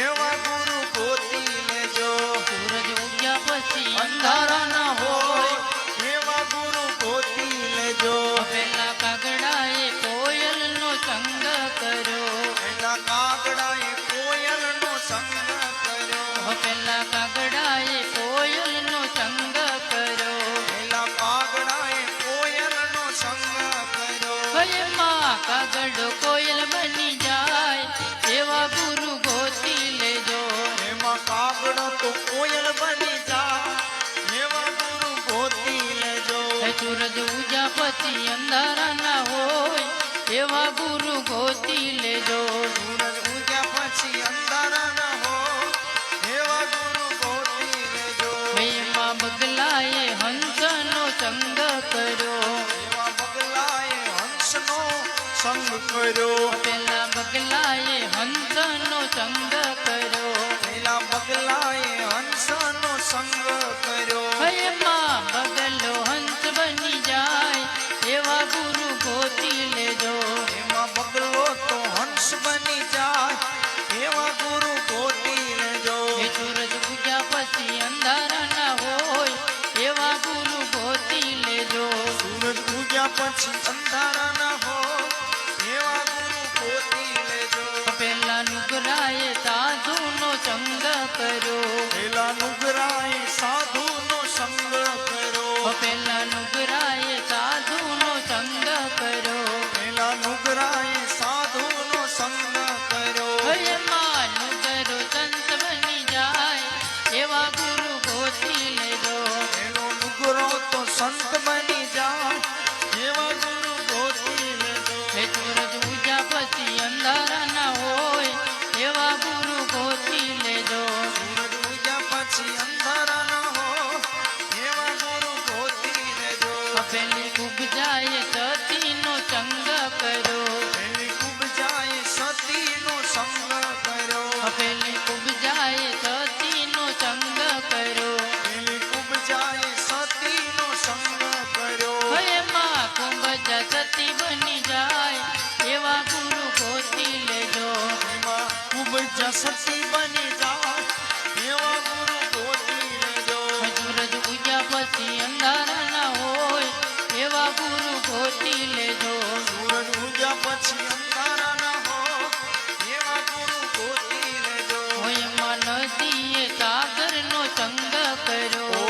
એવા ગુરુ ગોતી લેજો. સૂરજ ઉગ્યા પછી અંધારા અંધારા ના ના હોય હોય એવા ગુરુ ગોતી લેજો. પેલા કાગડાએ કોયલનો સંગ કર્યો પેલા કાગડાએ કોયલનો સંગ કર્યો. પેલા કાગડાએ કોયલનો સંગ કર્યો પેલા કાગડાએ કોયલનો સંગ કર્યો. એમાં કાગડો કોયલ બની જાય એવા ગુરુ ગોતી લેજો એમાં કાગડો તો કોયલ બની જાય એવા ગુરુ ગોતી લેજો. સૂરજ ઉગ્યા પછી અંધારા ના હોય એવા ગુરુ ગોતી લેજો સૂરજ ઉગ્યા પછી અંધારા ના હોય એવા ગુરુ ગોતી લેજો. એમાં બગલાએ હંસનો સંગ કર્યો એવા બગલાએ હંસનો સંગ કર્યો. પેલા બગલાએ હંસનો સંગ કર્યો પેલા બગલાએ હંસનો સંગ કર્યો. એમાં બગલો હંસ બની જાય એવા ગુરુ ગોતી લેજો એમાં બગલો તો હંસ બની જાય એવા ગુરુ ગોતી લેજો. એ સૂરજ ઉગ્યા પછી અંધારા ના હોય એવા ગુરુ ગોતી લેજો સૂરજ ઉગ્યા પછી અંધારા ના હોય એવા ગુરુ ગોતી લેજો. પેલા નુગરાએ સાધુનો સંગ કર્યો પેલા નુગરાએ સાધુનો સંગ કર્યો. પેલા નુગરાએ સાધુનો સંગ કર્યો પેલા નુગરાએ સાધુનો સંગ કર્યો. એમાં નુગરો સંત બની જાય એવા ગુરુ ગોતી લેજો પેલો નુગરો તો સંત બની જાય એવા ગુરુ ગોતી લેજો. એ સૂરજ ઉગ્યા પછી અંધારા ના હોય એવા ગુરુ ગોતી લેજો સૂરજ ઉગ્યા પછી અંધારા ના હોય એવા ગુરુ ગોતી લેજો. પેલી ઉપજાએ સતીનો સંગ કર્યો પેલી કુબજાએ સતીનો સંગ કર્યો. પેલી ઉપજાએ સતીનો સંગ કર્યો પેલી કુબજાએ સતીનો સંગ કર્યો. એમાં કુંભજા સતી બની જાય એવા ગુરુ ગોતી લેજો એમાં કુબજા સતી બની જાય એવા ગુરુ ગોતી લેજો. સૂરજ ઉગ્યા પછી અંધારા ના હોય એવા ગુરુ ગોતી લેજો સૂરજ ઉગ્યા પછી અંધારા ના હોય એવા ગુરુ ગોતી લેજો. એમાં નદીએ સાગરનો સંગ કર્યો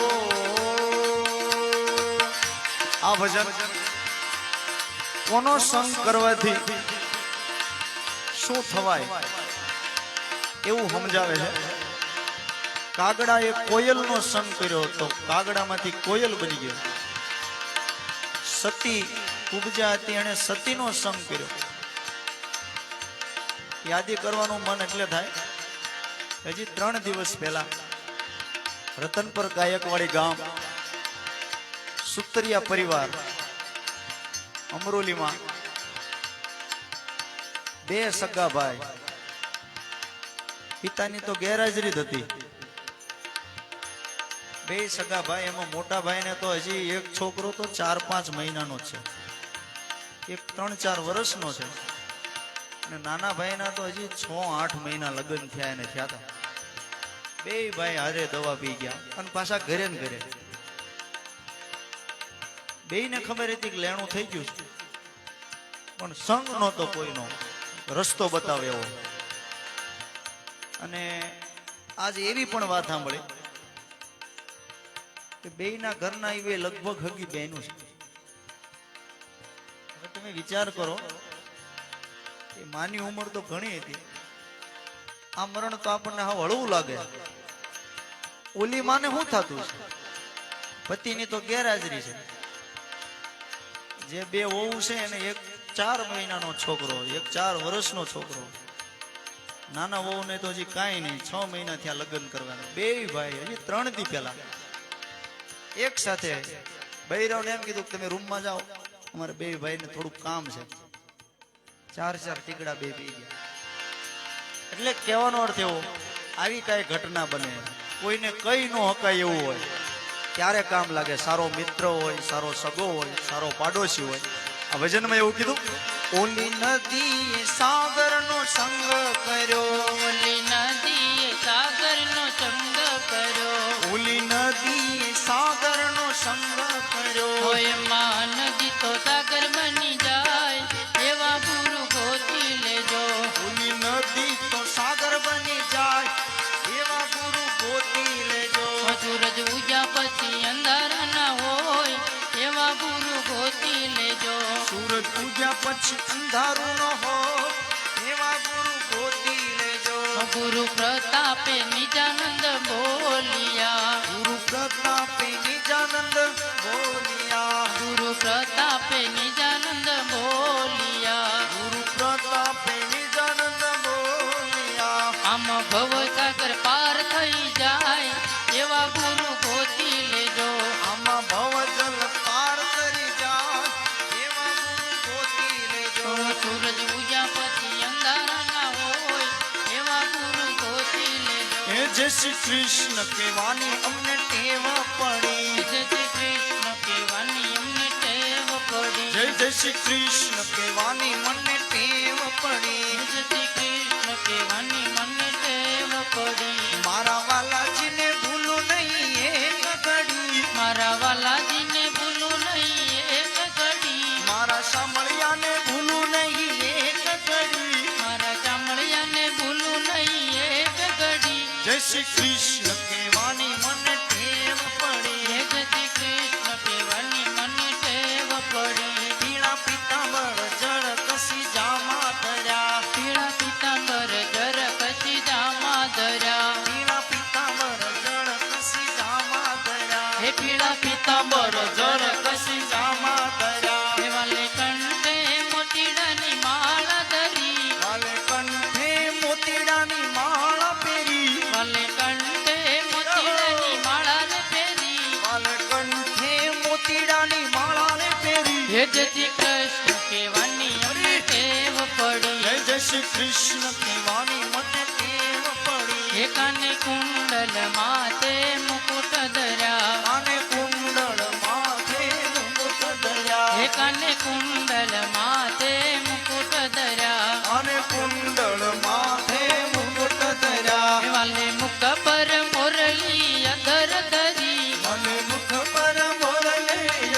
આ ભજન કોનો સંગ કરવાથી શું થવાય એવું સમજાવે છે. કાગડાએ કોયલનો સંગ કર્યો તો કાગડામાંથી કોયલ બની ગયો. સતી કુબજા હતી એણે સતીનો સંગ કર્યો. યાદી કરવાનું મન એટલે થાય. હજી 3 દિવસ પહેલા રતનપર ગાયકવાડી ગામ સુતરિયા પરિવાર અમરોલીમાં 2 સગા ભાઈ પિતાની તો ગેરહાજરી જ હતી. 2 સગા ભાઈ એમાં મોટા ભાઈને તો હજી એક છોકરો તો 4-5 મહિનાનો છે, એક 3-4 વર્ષનો છે અને નાના ભાઈના તો હજી 6-8 મહિના લગ્ન થયા એને થયા હતા. 2 ભાઈ હારે દવા પી ગયા અને પાછા ઘરે ને ઘરે. બેયને ખબર હતી કે લેણું થઈ ગયું છે પણ સંગ નહોતો કોઈનો, રસ્તો બતાવે એવો. અને આજ એવી પણ વાત સાંભળી કે બેયના ઘરના એ લગભગ હગી બહેનું છે. હવે તમે વિચાર કરો એ માની ઉંમર તો ઘણી હતી, આ મરણ તો આપણને હા હળવું લાગે. ઓલી માને શું થતું છે? પતિની તો ગેરહાજરી છે. જે 2 વહુ છે એને એક 4 મહિનાનો છોકરો, એક 4 વર્ષનો છોકરો. નાના વહુને તો હજી કાંઈ નહીં, 6 મહિના થયા લગ્ન કરવાના. 2 ભાઈ હજી 3 દી પહેલા એક સાથે બૈરાવને એમ કીધું કે તમે રૂમમાં જાઓ, અમારે 2 ભાઈને થોડુંક કામ છે. 4-4 ટીકડા 2 પી ગયા. એટલે કહેવાનો અર્થ એવો, આવી કાંઈ ઘટના બને, કોઈને કઈ ન હકાય એવું હોય ત્યારે કામ લાગે. સારો મિત્ર હોય, સારો સગો હોય, સારો પાડોશી હોય. આ ભજનમાં એવું કીધું, ઓલી નદી સાગરનો સંગ કર્યો. ઓલી નદીએ સાગરનો સંગ કર્યો. ઓલી નદીએ સાગરનો સંગ કર્યો. હોય માં નદી તો સાગર બની જાય એવા ગુરુ ગોતી લેજો. ઓલી નદી તો સાગર બની જાય એવા ગુરુ ગોતી લેજો. સૂરજ ઉગ્યા પછી અંધારા ના હોય એવા ગુરુ ગોતી લેજો. સૂરજ ઉગ્યા પછી અંધારું ન હોય એવા ગુરુ ગોતી લેજો. ગુરુ પ્રતાપે નિજાનંદ બોલિયા. ગુરુ પ્રતાપે નિજાનંદ બોલિયા. ગુરુ પ્રતાપે નિજાનંદ બોલિયા. ગુરુ પ્રતાપે નિજાનંદ બોલિયા. આમ ભવ સાગર પાર થઈ જાય એવા ગુરુ ગોતી લેજો. આમાં ભવજલ પાર કરી જાય એવા ગુરુ ગોતી લેજો. સૂરજ ઉગ્યા પછી અંધારા ના હોય એવા ગુરુ ગોતી લેજો. હે જય શ્રી કૃષ્ણ કહેવાની અમને ટેવ પડી. જય શ્રી કૃષ્ણ કહેવાની અમને ટેવ પડી. જય જય શ્રી કૃષ્ણ કહેવાની મને ટેવ પડી. જય શ્રી કૃષ્ણ કહેવાની મને ટેવ પડી. મારા વાલાજીને ભૂલું નહીં એક ઘડી. મારા વાલાજીને ભૂલું નહીં એક ઘડી. મારા સાંભળ્યાને ભૂલું નહીં એક ઘડી. મારા ચામડિયાને ભૂલું નહીં એક ઘડી. જય શ્રી કૃષ્ણ કહેવાની મને ટેવ પડી. જય શ્રી કૃષ્ણ કહેવાની મને ટેવ પડી. પીળા પીતાંબર જળ કસી જામા ધર્યા. પીળા પીતાંબર જર કશી જામા ધર્યા. પીળા પીતાંબર જળ કસી જામા ધર્યા. હે પીળા પીતાંબર જર કશી જામા ધર્યા. વાલે કંઠે મોતીડાની માળા ધરી. વાલે કંઠે મોતીડાની માળા પહેરી. વાલે કંઠે મોતીડાની માળા રે પહેરી. વાલે કંઠે મોતીડાની માળા ને પહેરી. હે જય શ્રી કૃષ્ણ કહેવાની અમને ટેવ પડી. જય જય શ્રી કૃષ્ણ કહેવાની મને ટેવ પડી. હે કાને કુંડલ માથે મુકુટ ધર્યા. આને કુંડળ માથે મુકુટ ધર્યા. હે કાને કુંડલ માથે મુકુટ ધર્યા. આને કુંડળ માથે મુકુટ ધર્યા. હે વાલે મુખ પર મોરલી અધર ધરી. મને મુખ પર મોરલે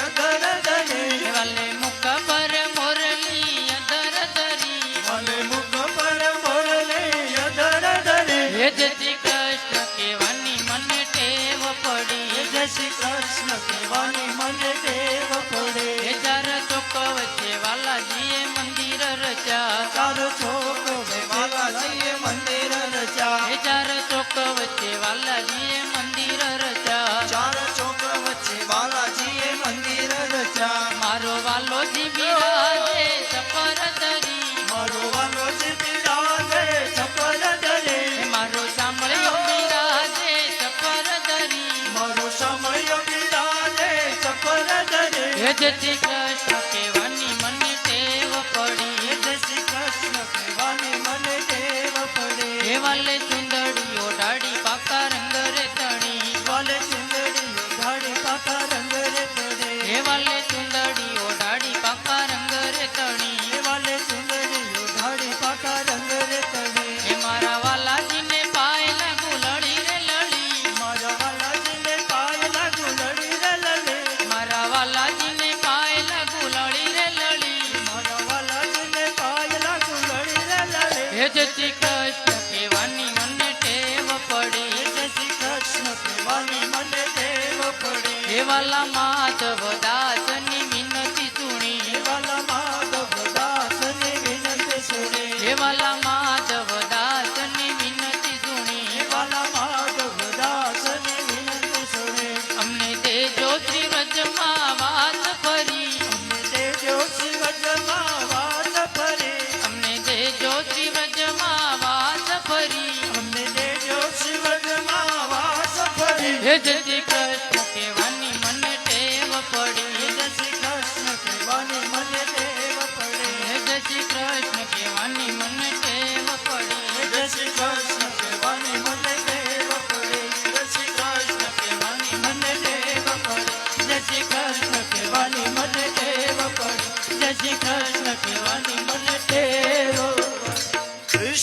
અધર ધરી. હે વાલે મુખ પર મોરલી અધર ધરી. મને મુખ પર મોરલે અધર ધરી. હે જય શ્રી કૃષ્ણ કહેવાની મને ટેવ પડી. જય શ્રી કૃષ્ણ કહેવાની મને ટેવ પડે. હે ચાર ચોક વચ્ચે વાલાજીએ મંદિર રચ્યા. ચાર ચોક વાલાજીએ મંદિર રચ્યા. હે ચાર ચોક વચ્ચે વાલાજીએ મંદિર રચ્યા. ચાર ચોક વચ્ચે બાલાજીએ મંદિર રચ્યા. મારો વાલોજી બિરાજે સફર ધરી. મારો વાલોજી બિરાજે સફર ધરે. મારો સાંભળ્યો બિરાજે સફર ધરી. મારો સમય બિરાજે સફર ધરે. હે જય શ્રી કૃષ્ણ કહેવાની મને ટેવ પડી. જય શ્રી કૃષ્ણ કહેવાની મને ટેવ પડે. હે વાલે ચુંદડીઓ ડાળી પાકા રંગ રે તણી. વાલે ચુંદડીઓ ધાડી પાકા રંગ રે પડે. હે વાલે ચુંદડીઓ ડાળી પાકા રંગ રે તણી. વાલે ચુંદડીઓ ધાડી પાકા રંગ રે પડે. હે મારા વાલાજીને પાયલા ગુલડી રે લળી. મારા વાલાજીને પાય લાગુ લડી રે લલે. મારા વાલાજીને પાયલા ગુલડી રે લળી. મારા વાલાજીને પાય લાગુ લડી રે લલે. હે જય શ્રી કૃષ્ણ કહેવાની મને ટેવ પડી. જય શ્રી કૃષ્ણ કહેવાની મને ટેવ પડે. હે વાલા માધવ દાસની વિનતી સુણી. વાલા માધવ દાસની વિનંતી સુણે. હે વાલા માધવ દાસની વિનતી સુણી. વાલા માધવ દાસની વિનંતી સુણે. અમને દેજો શ્રી વ્રજમાં વાત ફરી. અમને દેજો શિવજમાં વાત ફરે. અમને દેજો શ્રી વ્રજમાં વાત ફરી. અમને દેજો શિવજમાં વાત ફરે. હે જય શ્રી કૃષ્ણ કહેવાની મને ટેવ પડી. જય શ્રી કૃષ્ણ કહેવાની મને ટેવ પડે. હે જય શ્રી કૃષ્ણ કહેવાની મને ટેવ પડી. જય શ્રી કૃષ્ણ કહેવાની મને ટેવ પડે. જય શ્રી કૃષ્ણ કહેવાની મને ટેવ પડે. જય શ્રી કૃષ્ણ કહેવાની મને ટેવ પડે. જય શ્રી કૃષ્ણ કહેવાની મને ટેવ પડે.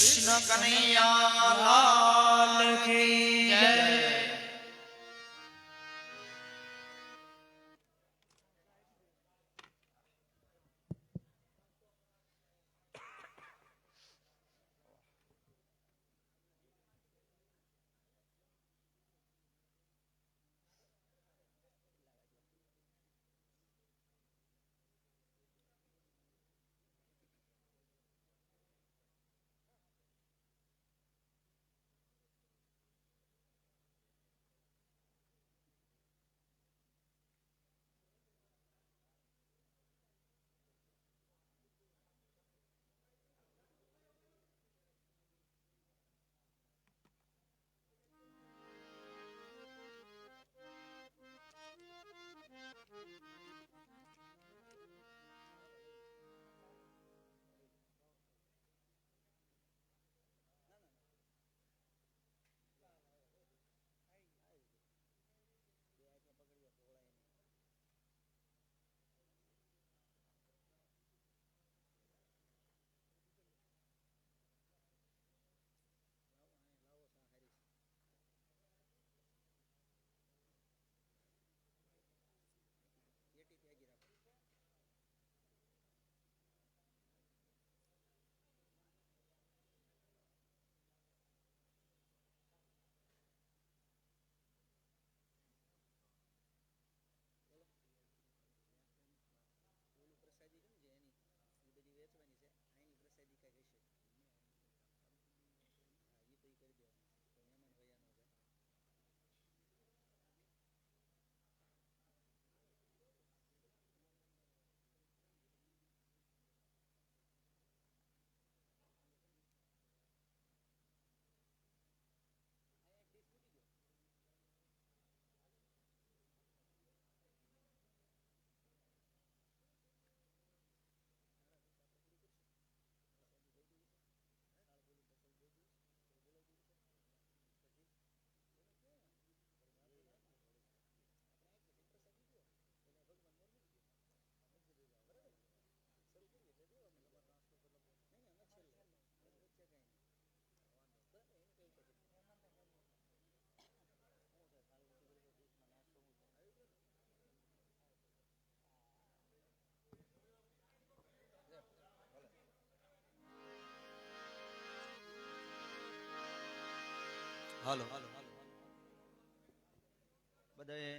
બધાએ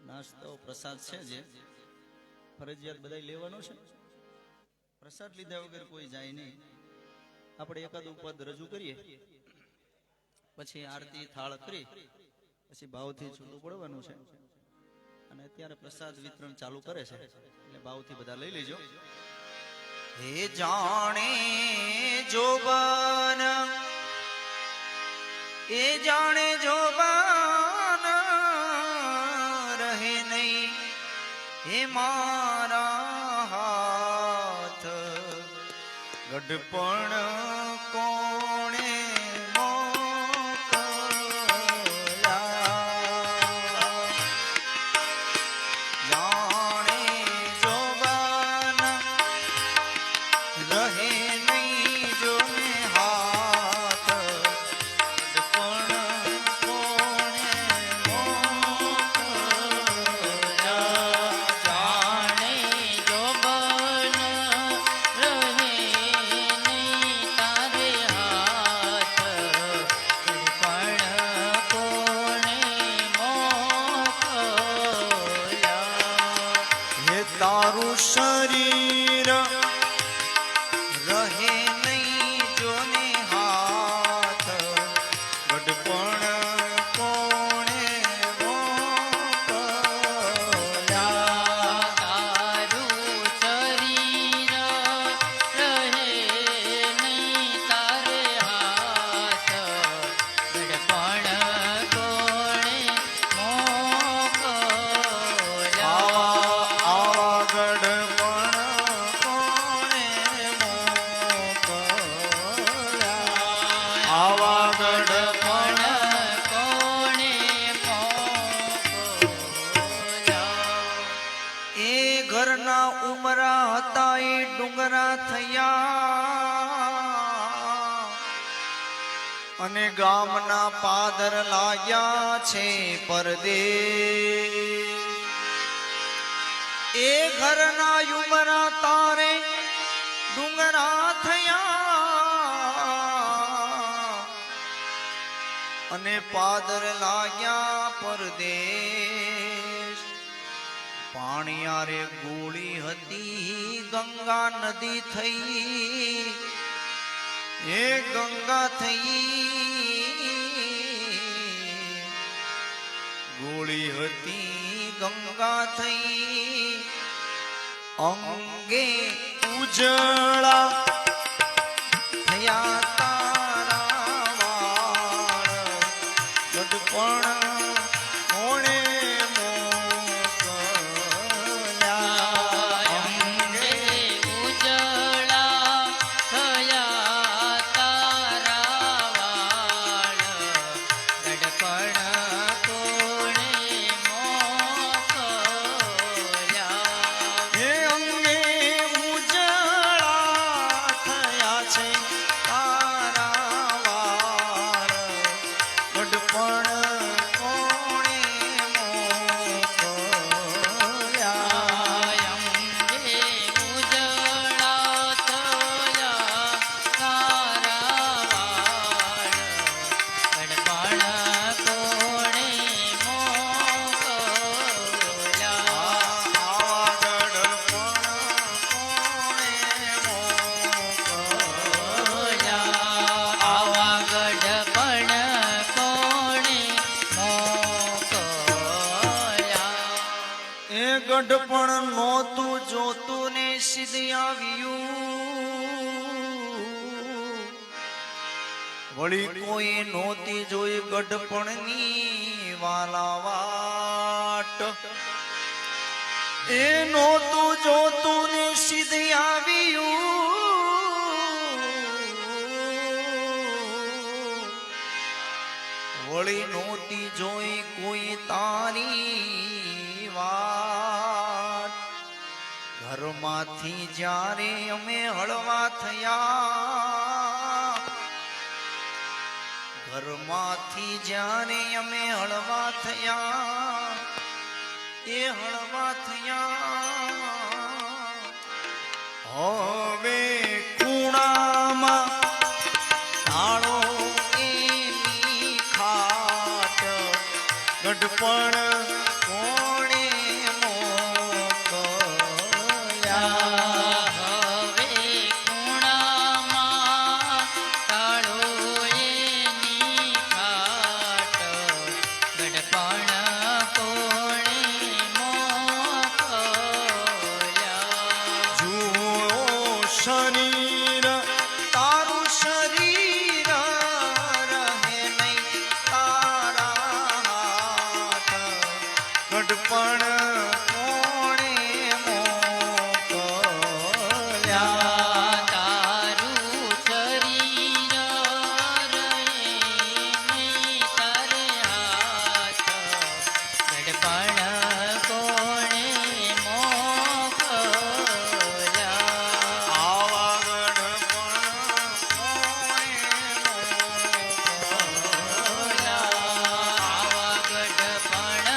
નાસ્તો પ્રસાદ છે જે ફરજિયાત બધા લેવાનો છે. પ્રસાદ લીધા વગર કોઈ જાય નહીં. આપણે એકાદ ઉપદ રજૂ કરીએ, પછી આરતી થાળ કરી, પછી ભાવથી છૂટું પડવાનું છે. અને અત્યારે પ્રસાદ વિતરણ ચાલુ કરે છે, એટલે ભાવથી બધા લઈ લેજો. હે જાણે જોબન, એ જાણે જોબન રહે નહીં, હે મારા હાથ ગઢપણ કોણે તારું શરીર રહે નહીં જોને હાથ ગઢપણ કોણે મોકલ્યા. તારું શરીર રહે નહીં તારે હાથ ગઢપણ કોણે મોકલ્યા. ઉમરા હતા એ ડુંગરા થયા, અને ગામના પાદર લાગ્યા છે પરદેશ. એ ઘરના ઉમરા તારે ડુંગરા થયા, અને પાદર લાગ્યા પરદેશ. પાણિયારે ગોળી હતી ગંગા નદી થઈ, એ ગંગા થઈ. ગોળી હતી ગંગા થઈ, અંગે ઉજળા થયા તારા વાળ ગઢપણ કોણે ગઢપણ નોતું જોતું ને સિદ્ધ આવ્યું, વળી કોઈ નોતી જોઈ ગઢપણની વાલા વાટ. એ નોતું જોતું ને સિદ્ધ આવ્યું, વળી નોતી જોઈ કોઈ તારી વાત. ઘરમાંથી જ્યારે અમે હળવા થયા, ઘરમાંથી જ્યારે અમે હળવા થયા, એ હળવા થયા. હવે ખૂણામાં તાળો એની ગઢપણ કોણે મોકલ્યા હવે ખૂણામાં કાળો એની ખાટ ગડપણ કોણે મોકલ્યા જુઓ શરીર તારું શરીર રહે નહીં તારા હાથ ગઢપણ કોણે મોકલ્યા તારું શરીર રહે નહીં તારે હાથ ગડપણ કોણે મોકલ્યા આવા ગઢપણ કોણે આવા ગઢપણ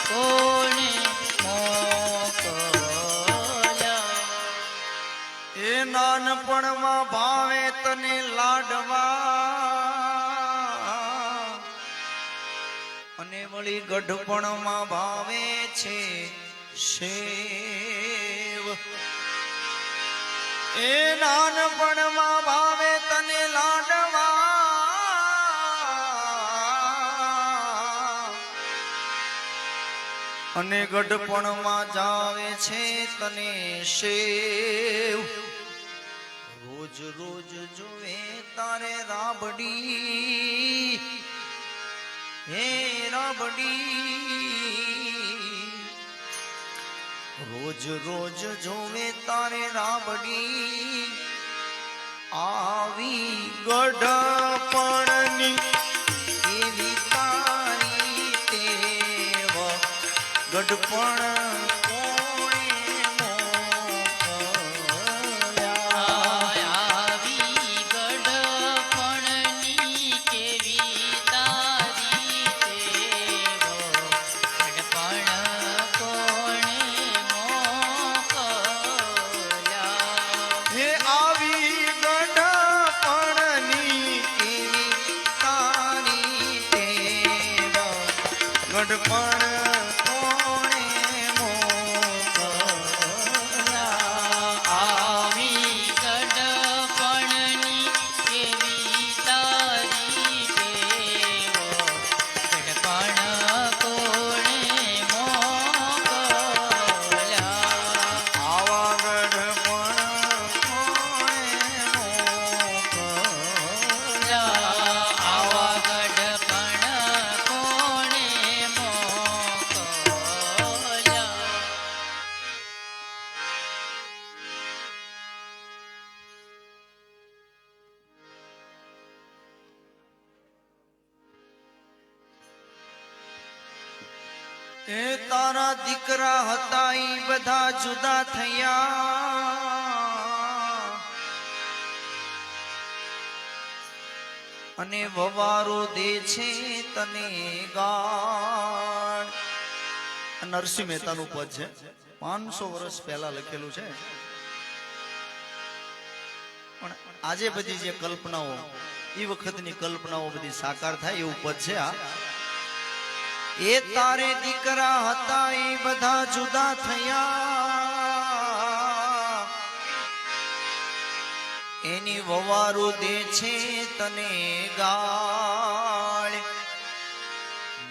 કોણે મોકલ્યા એ નાનપણમાં ભાવે તને લાડવા અને વળી ગઢપણમાં ભાવે છે શેવ એ નાનપણમાં ભાવે તને લાડવા અને ગઢપણમાં જાવે છે તને શેવ રોજ રોજ જોવે તારે રાબડી હે રાબડી રોજ રોજ જોવે તારે રાબડી આવી ગઢપણની એવી તારી ટેવ ગઢપણ કોણે મોકલ્યા આવી ગઢપણની કેવી તારી ટેવ ગઢપણ કોણે મોકલ્યા હે આવી ગઢપણની કેવી તારી ટેવ ગઢપણ કોણે મોકલ્યા આવી ગઢપણની કેવી તારી ટેવ ગઢપણ કોણે મોકલ્યા આવા ગઢપણ કોણે આવા ગઢપણ કોણે મોકલ્યા એ તારા દીકરા હતા ઈ બધા જુદા થયા અને વવારો દે છે તને ગાળ નરસિંહ મહેતાનું પદ છે 500 વર્ષ પહેલા લખેલું છે પણ આજે બધી જે કલ્પનાઓ એ વખતની કલ્પનાઓ બધી સાકાર થાય એવું પદ છે આ એ તારે દીકરા હતા એ બધા જુદા થયા એની વવારો દે છે તને ગાળ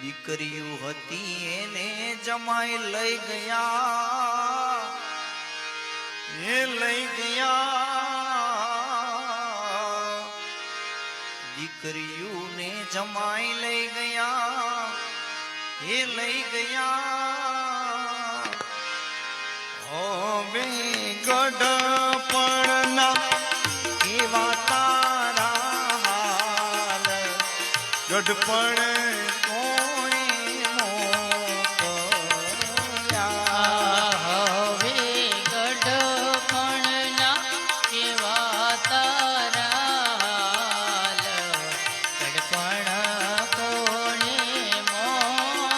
દીકરીઓ હતી એને જમાઈ લઈ ગયા એ લઈ ગયા દીકરીઓને જમાઈ લઈ ગયા એ લઈ ગયા હવે ગઢપણના કેવા તારા હાલ ગઢપણ કોણે મોકલ્યા હવે ગઢપણના કેવા તારા હાલ ગઢપણ કોણે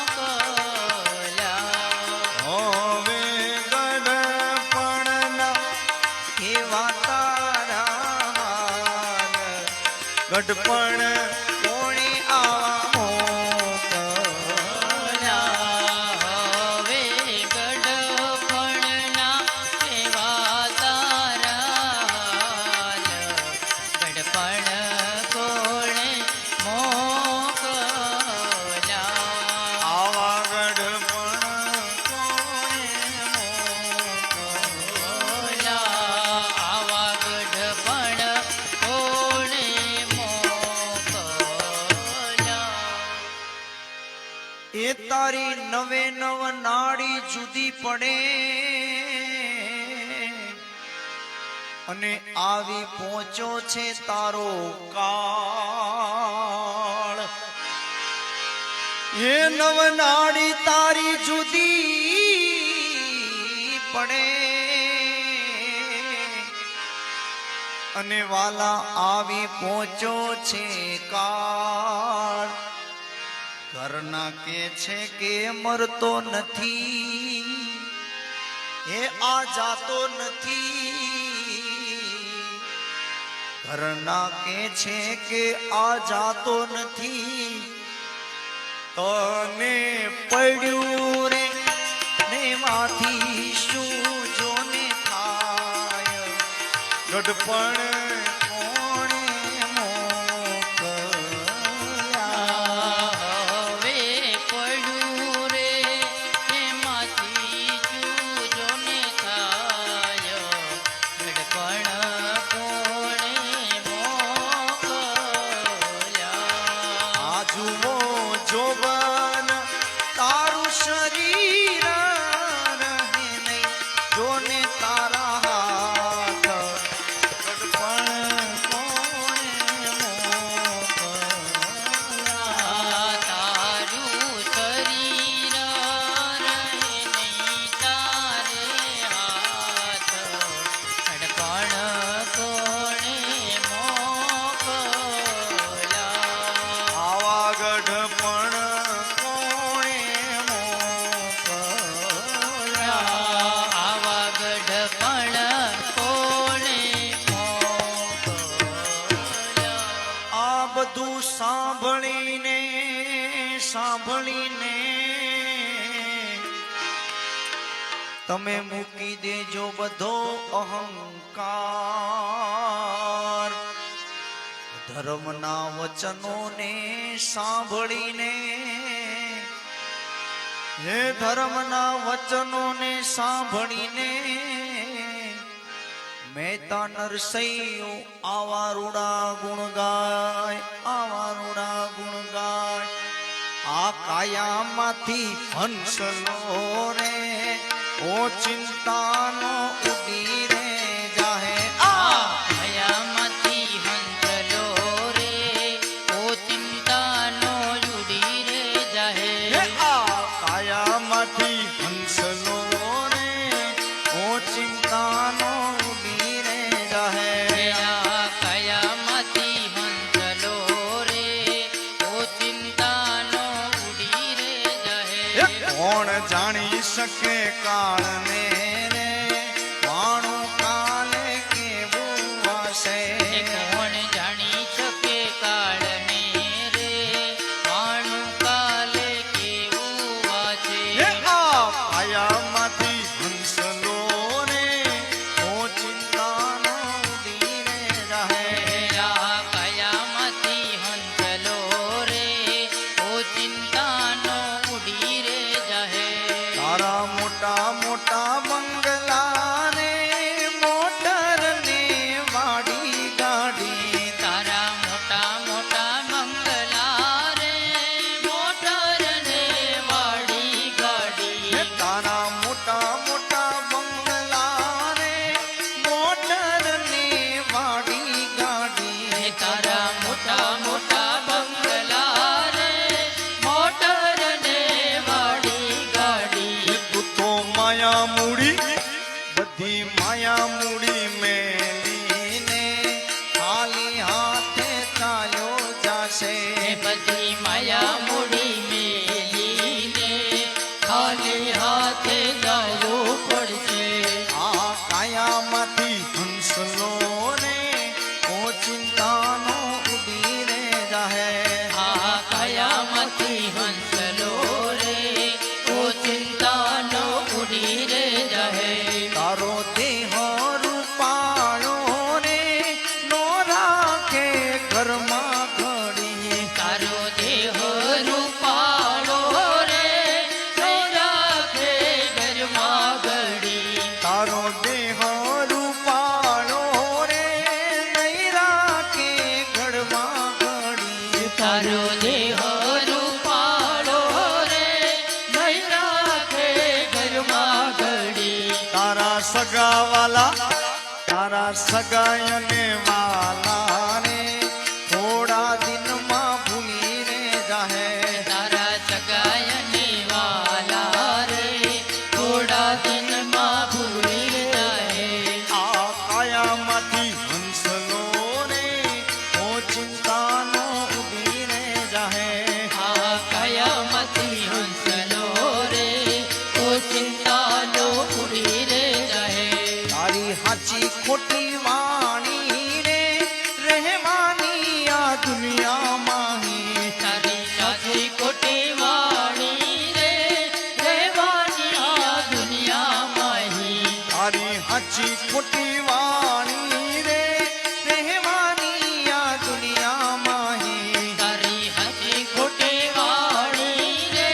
મોકલ્યા હવે ગઢપણના કેવા તારા હાલ ગઢપણ કોણે આવા મોકલ્યા એ તારી નવે નવ નાડી જુદી પડે અને આવી પહોંચો છે તારો કાળ એ નવ નાડી તારી જુદી પડે અને વાલા આવી પહોંચો છે કાળ ઘરના કે છે કે મરતો નથી એ આ જાતો નથી ઘરના કે છે કે આ જાતો નથી તને પડ્યું રે ને માંથી શું જોને થાય ગઢપણ સાંભળીને તમે મૂકી દેજો બધો અહંકાર ધર્મના વચનોને સાંભળીને હે ધર્મના વચનોને સાંભળીને મહેતા નરસૈયો આવા રૂડા ગુણ ગાય આવા રૂડા ગુણ ગાય આ કાયામાંથી હંસલો રે ઓ ચિંતાનો ઉડી રે જાહે આ કાયામાંથી હંસલો રે ઓ ચિંતાનો ઉડી રે જાહે આ કાયામાંથી હંસલો રે ઓ ચિંતાનો ઉડી રે જાહે આ કાયામાંથી હંસલો રે ઓ ચિંતાનો કોણ જાણી શકે કાળને રે વાણું કાલે કેવું વાસે કોણ જાણી શકે કાળને રે વાણું કાલે કેવું વાસે આ કાયામાંથી હંસલો રે ઓ ચિંતાનો ઉડી રે રહે આ કાયામાંથી હંસલો રે ઓ ચિંતાનો ઉડી રે જાહે તારા મોટા મોટા બંગલા ને મોટર ને વાડી ગાડી તારા મોટા મોટા બંગલા રે મોટર ને વાડી ગાડી તારા મોટા મોટા બંગલા રે મોટર ને વાડી ગાડી તારા મોટા મોટા બંગલા રે મોટર ને વાડી ગાડી તું તો માયા મૂડી બધી માયા મૂડી મેલીને ખાલી હાથે ચાલ્યો જાશે બધી માયા મૂડી મેલીને ખાલી હાથે જવું પડશે આ કાયામાંથી હંસલો રે ઓ ચિંતાનો ઉડી રે જાહે આ કાયામાંથી હંસલો રે ઓ ચિંતાનો ઉડી રે જાહે તારો દેહ રૂપાળો રે નો રાખે ઘરમાં ઘડી તારો દેહ રૂપાળો રે નો સગાવાલા તારા સગાયને વાલા ને થોડા દિનમાં ભૂલીને જાહે તારા સગાયની વાલા રે થોડા દિનમાં ભૂલી જાય આ કાયામાંથી હંસલો ને ઓ ચિંતાનો ઉડીને જાહે આ કયામતી હંસલો રે ઓ ચિંતાનો ઉડી રે જાય તારી હાચી ખોટી વાણી રે રહેવાની આ દુનિયામાં હી તારી સાચી ખોટી વાણી રે રહેવાની આ દુનિયામાં હી તારી હાચી ખોટી વાણી રે રહેવાની આ દુનિયામાં હી તારી હાચી ખોટી વાણી રે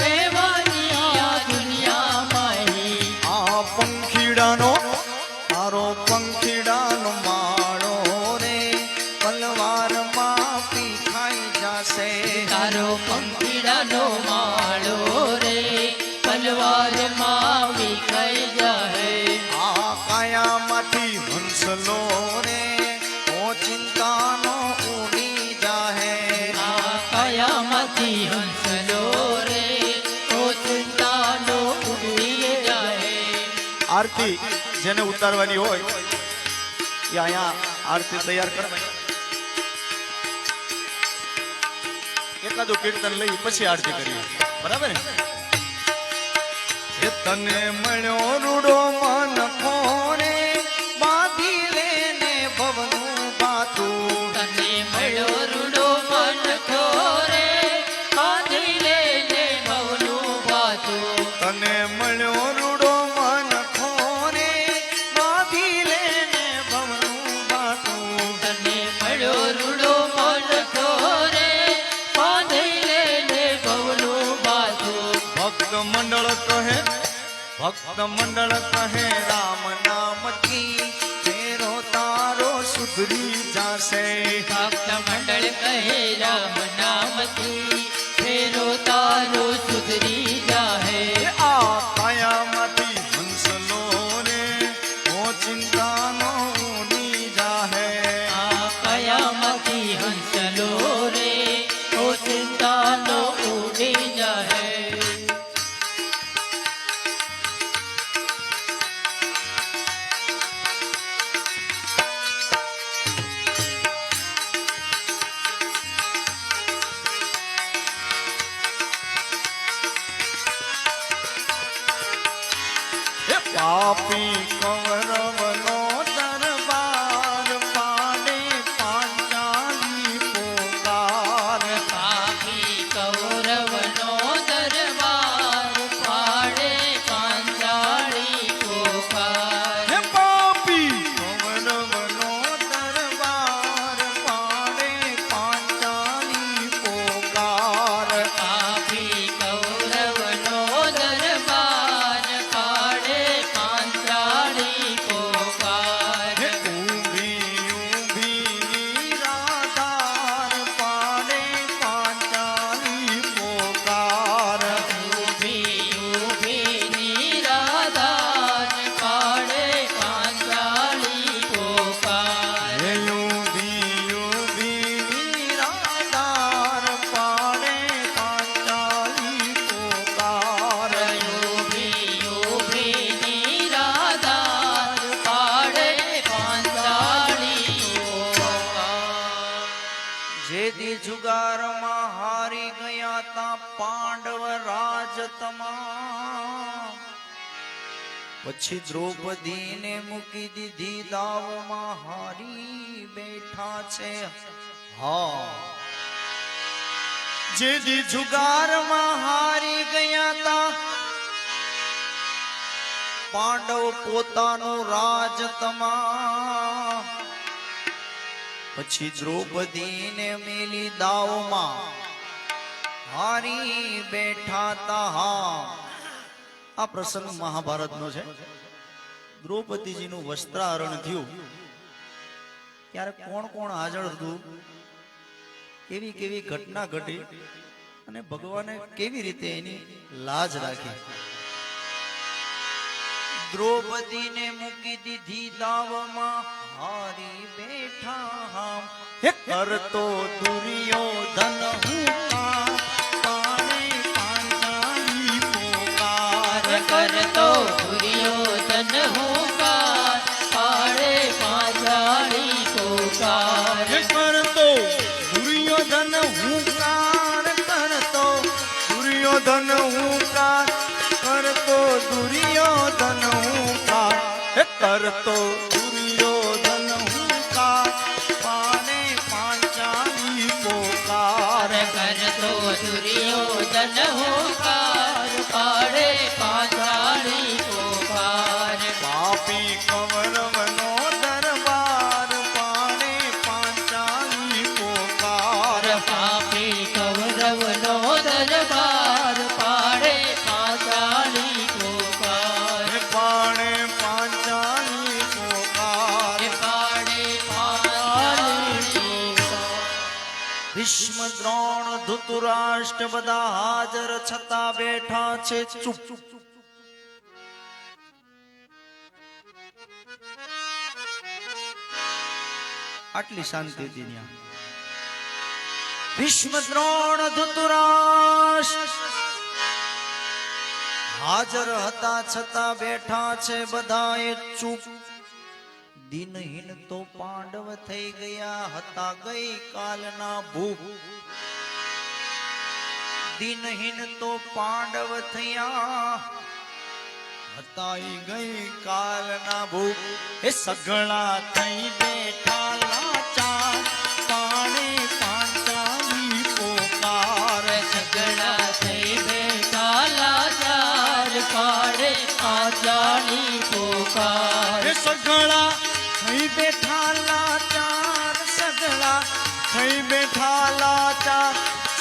રહેવાની આ દુનિયામાં હી આ પંખીડાનો તારો પંખીડાનો માળો રે પલવારમાં પીખાઈ જાશે તારો પંખીડાનો માળો રે પલવારમાં વિખાઈ જાય આ કાયામાંથી હંસલો રે ઓ ચિંતાનો ઉડી જાહે આ કયામતી હંસલો રે ઓ ચિંતાનો ઉડી જાય આરતી જેને ઉતારવાની હોય એ અહીંયા આરતી તૈયાર કરવાની એકાદું કીર્તન લઈ પછી આરતી કરીએ બરાબર ને એ તને મળ્યો રૂડો મન કોને બાંધી લેને ભવનું બાતું તને મળ્યો રૂડો મન ખોરે બાંધી લેને ભવનું બાતું તને મળ્યો રૂડો મન કોને બાંધી લેને ભવનું બાતું તને મળ્યો રૂડો મન ખોરે બાંધી લેને ભવનું બાતું ભક્ત મંડળ કહે રામ નામથી ફેરો તારો સુધરી જાશે ભક્ત મંડળ કહે રામ નામથી ફેરો તારો સુધરી જાહે આ કાયામાંથી હંસલો રે ઓ ચિંતાનો ઉડી જાહે આ કયામતી હંસલો રે ઓ ચિંતાનો ઉડી જાહે પાપી કૌરવનો દરબાર પાડે પાંચાલી પોકાર પાપી કૌરવનો દરબાર પાડે પાંચાળી પોકાર હે પાપી કૌરવનો દરબાર પાડે પાંચાલી પોકાર પાપી કૌરવનો દરબાર પાડે પાંચાળી પોકાર હે ઊભી ઊભી નિરાધાર પાડે પાંચાલી પોકાર ઊભી ઊભી નિરાધાર પાડે પાંચાળી પોકાર હે ઊભી ઊભી નિરાધાર પાડે પાંચાલી પોકાર ઊભી ઊભી નિરાધાર પાડે પાંચાળી પોકાર જેદી જુગારમાં હારી ગયા તા પાંડવ રાજ તમામ પછી દ્રૌપદીને મૂકી દીધી દાવમાં હારી બેઠા છે હા જેદી જુગારમાં હારી ગયા તા પાંડવ પોતાનું રાજ તમામ પછી દ્રૌપદીને મેલી દાવમાં હારી બેઠા તા હા આ પ્રસંગ મહાભારતનો છે દ્રૌપદીજીનું વસ્ત્રાહરણ થયું ત્યારે કોણ કોણ હાજર હતું કેવી કેવી ઘટના ઘટી અને ભગવાને કેવી રીતે એની લાજ રાખી દ્રૌપદીને મૂકી દીધી દાવમાં હારી બેઠા હામ હે કરતો દુર્યોધન હું કામ પાણે પાંચાલી પોકાર કરતો દુર્યોધન હોકાર પાડે પાંચાળી પોકાર હે કરતો દુર્યોધન હુંકાર કરતો દુર્યોધન હુંકાર કરતો દુર્યોધન હુંકાર હે કરતો દુર્યોધન હુંકાર પાને પાંચાલી પોકાર કરતો દુર્યોધન હોકાર પાડે પાંચાળી પોકાર પાપી કૌરવનો દરબાર પાને પાંચાલી પોકાર પાપી કૌરવનો દરબાર પાડે પાંચાળી પોકાર પાણે પાંચાલી પોકાર પાડે પાંચાળી ભીષ્મ દ્રોણ ધૃતરાષ્ટ્ર બધા હાજર છતાં બેઠા છે ચૂપ આટલી શાંતિ હતી ત્યાં ભીષ્મ દ્રોણ ધૃતરાષ્ટ્ર હાજર હતા છતાં બેઠા છે બધાએ ચૂપ દિનહીન તો પાંડવ થઈ ગયા હતા ગઈ કાલના ભૂખ દિનહીન તો પાંડવ થયા હતા ઈ ગઈ કાલના ભૂખ એ સગળા થઈ બેઠા લાચાર પાણે પાંચાલી પોકાર સગડા થઈ બેઠા લાચાર પાડે પાંચાળી પોકાર એ સગળા થઈ બેઠા લાચાર સગળા થઈ બેઠા લાચાર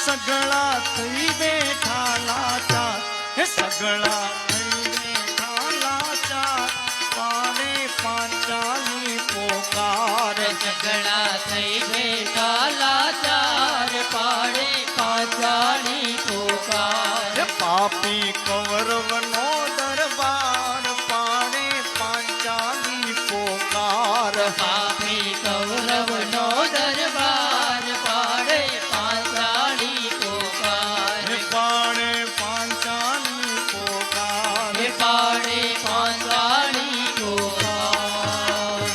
સગળા થઈ બેઠા લાચાર હે સગળા થઈ બેઠા લાચાર પાને પાંચાલી પોકાર સગડા થઈ બેઠા લાચાર પાડે પાંચાળી પોકાર હે પાપી કૌરવનો દરબાર પાને પાંચાલી પોકાર પાપી કૌરવનો દરબાર પાડે પાંચાળી પોકાર હે પાણે પાંચાલી પોકાર પાડે પાંચાળી પોકાર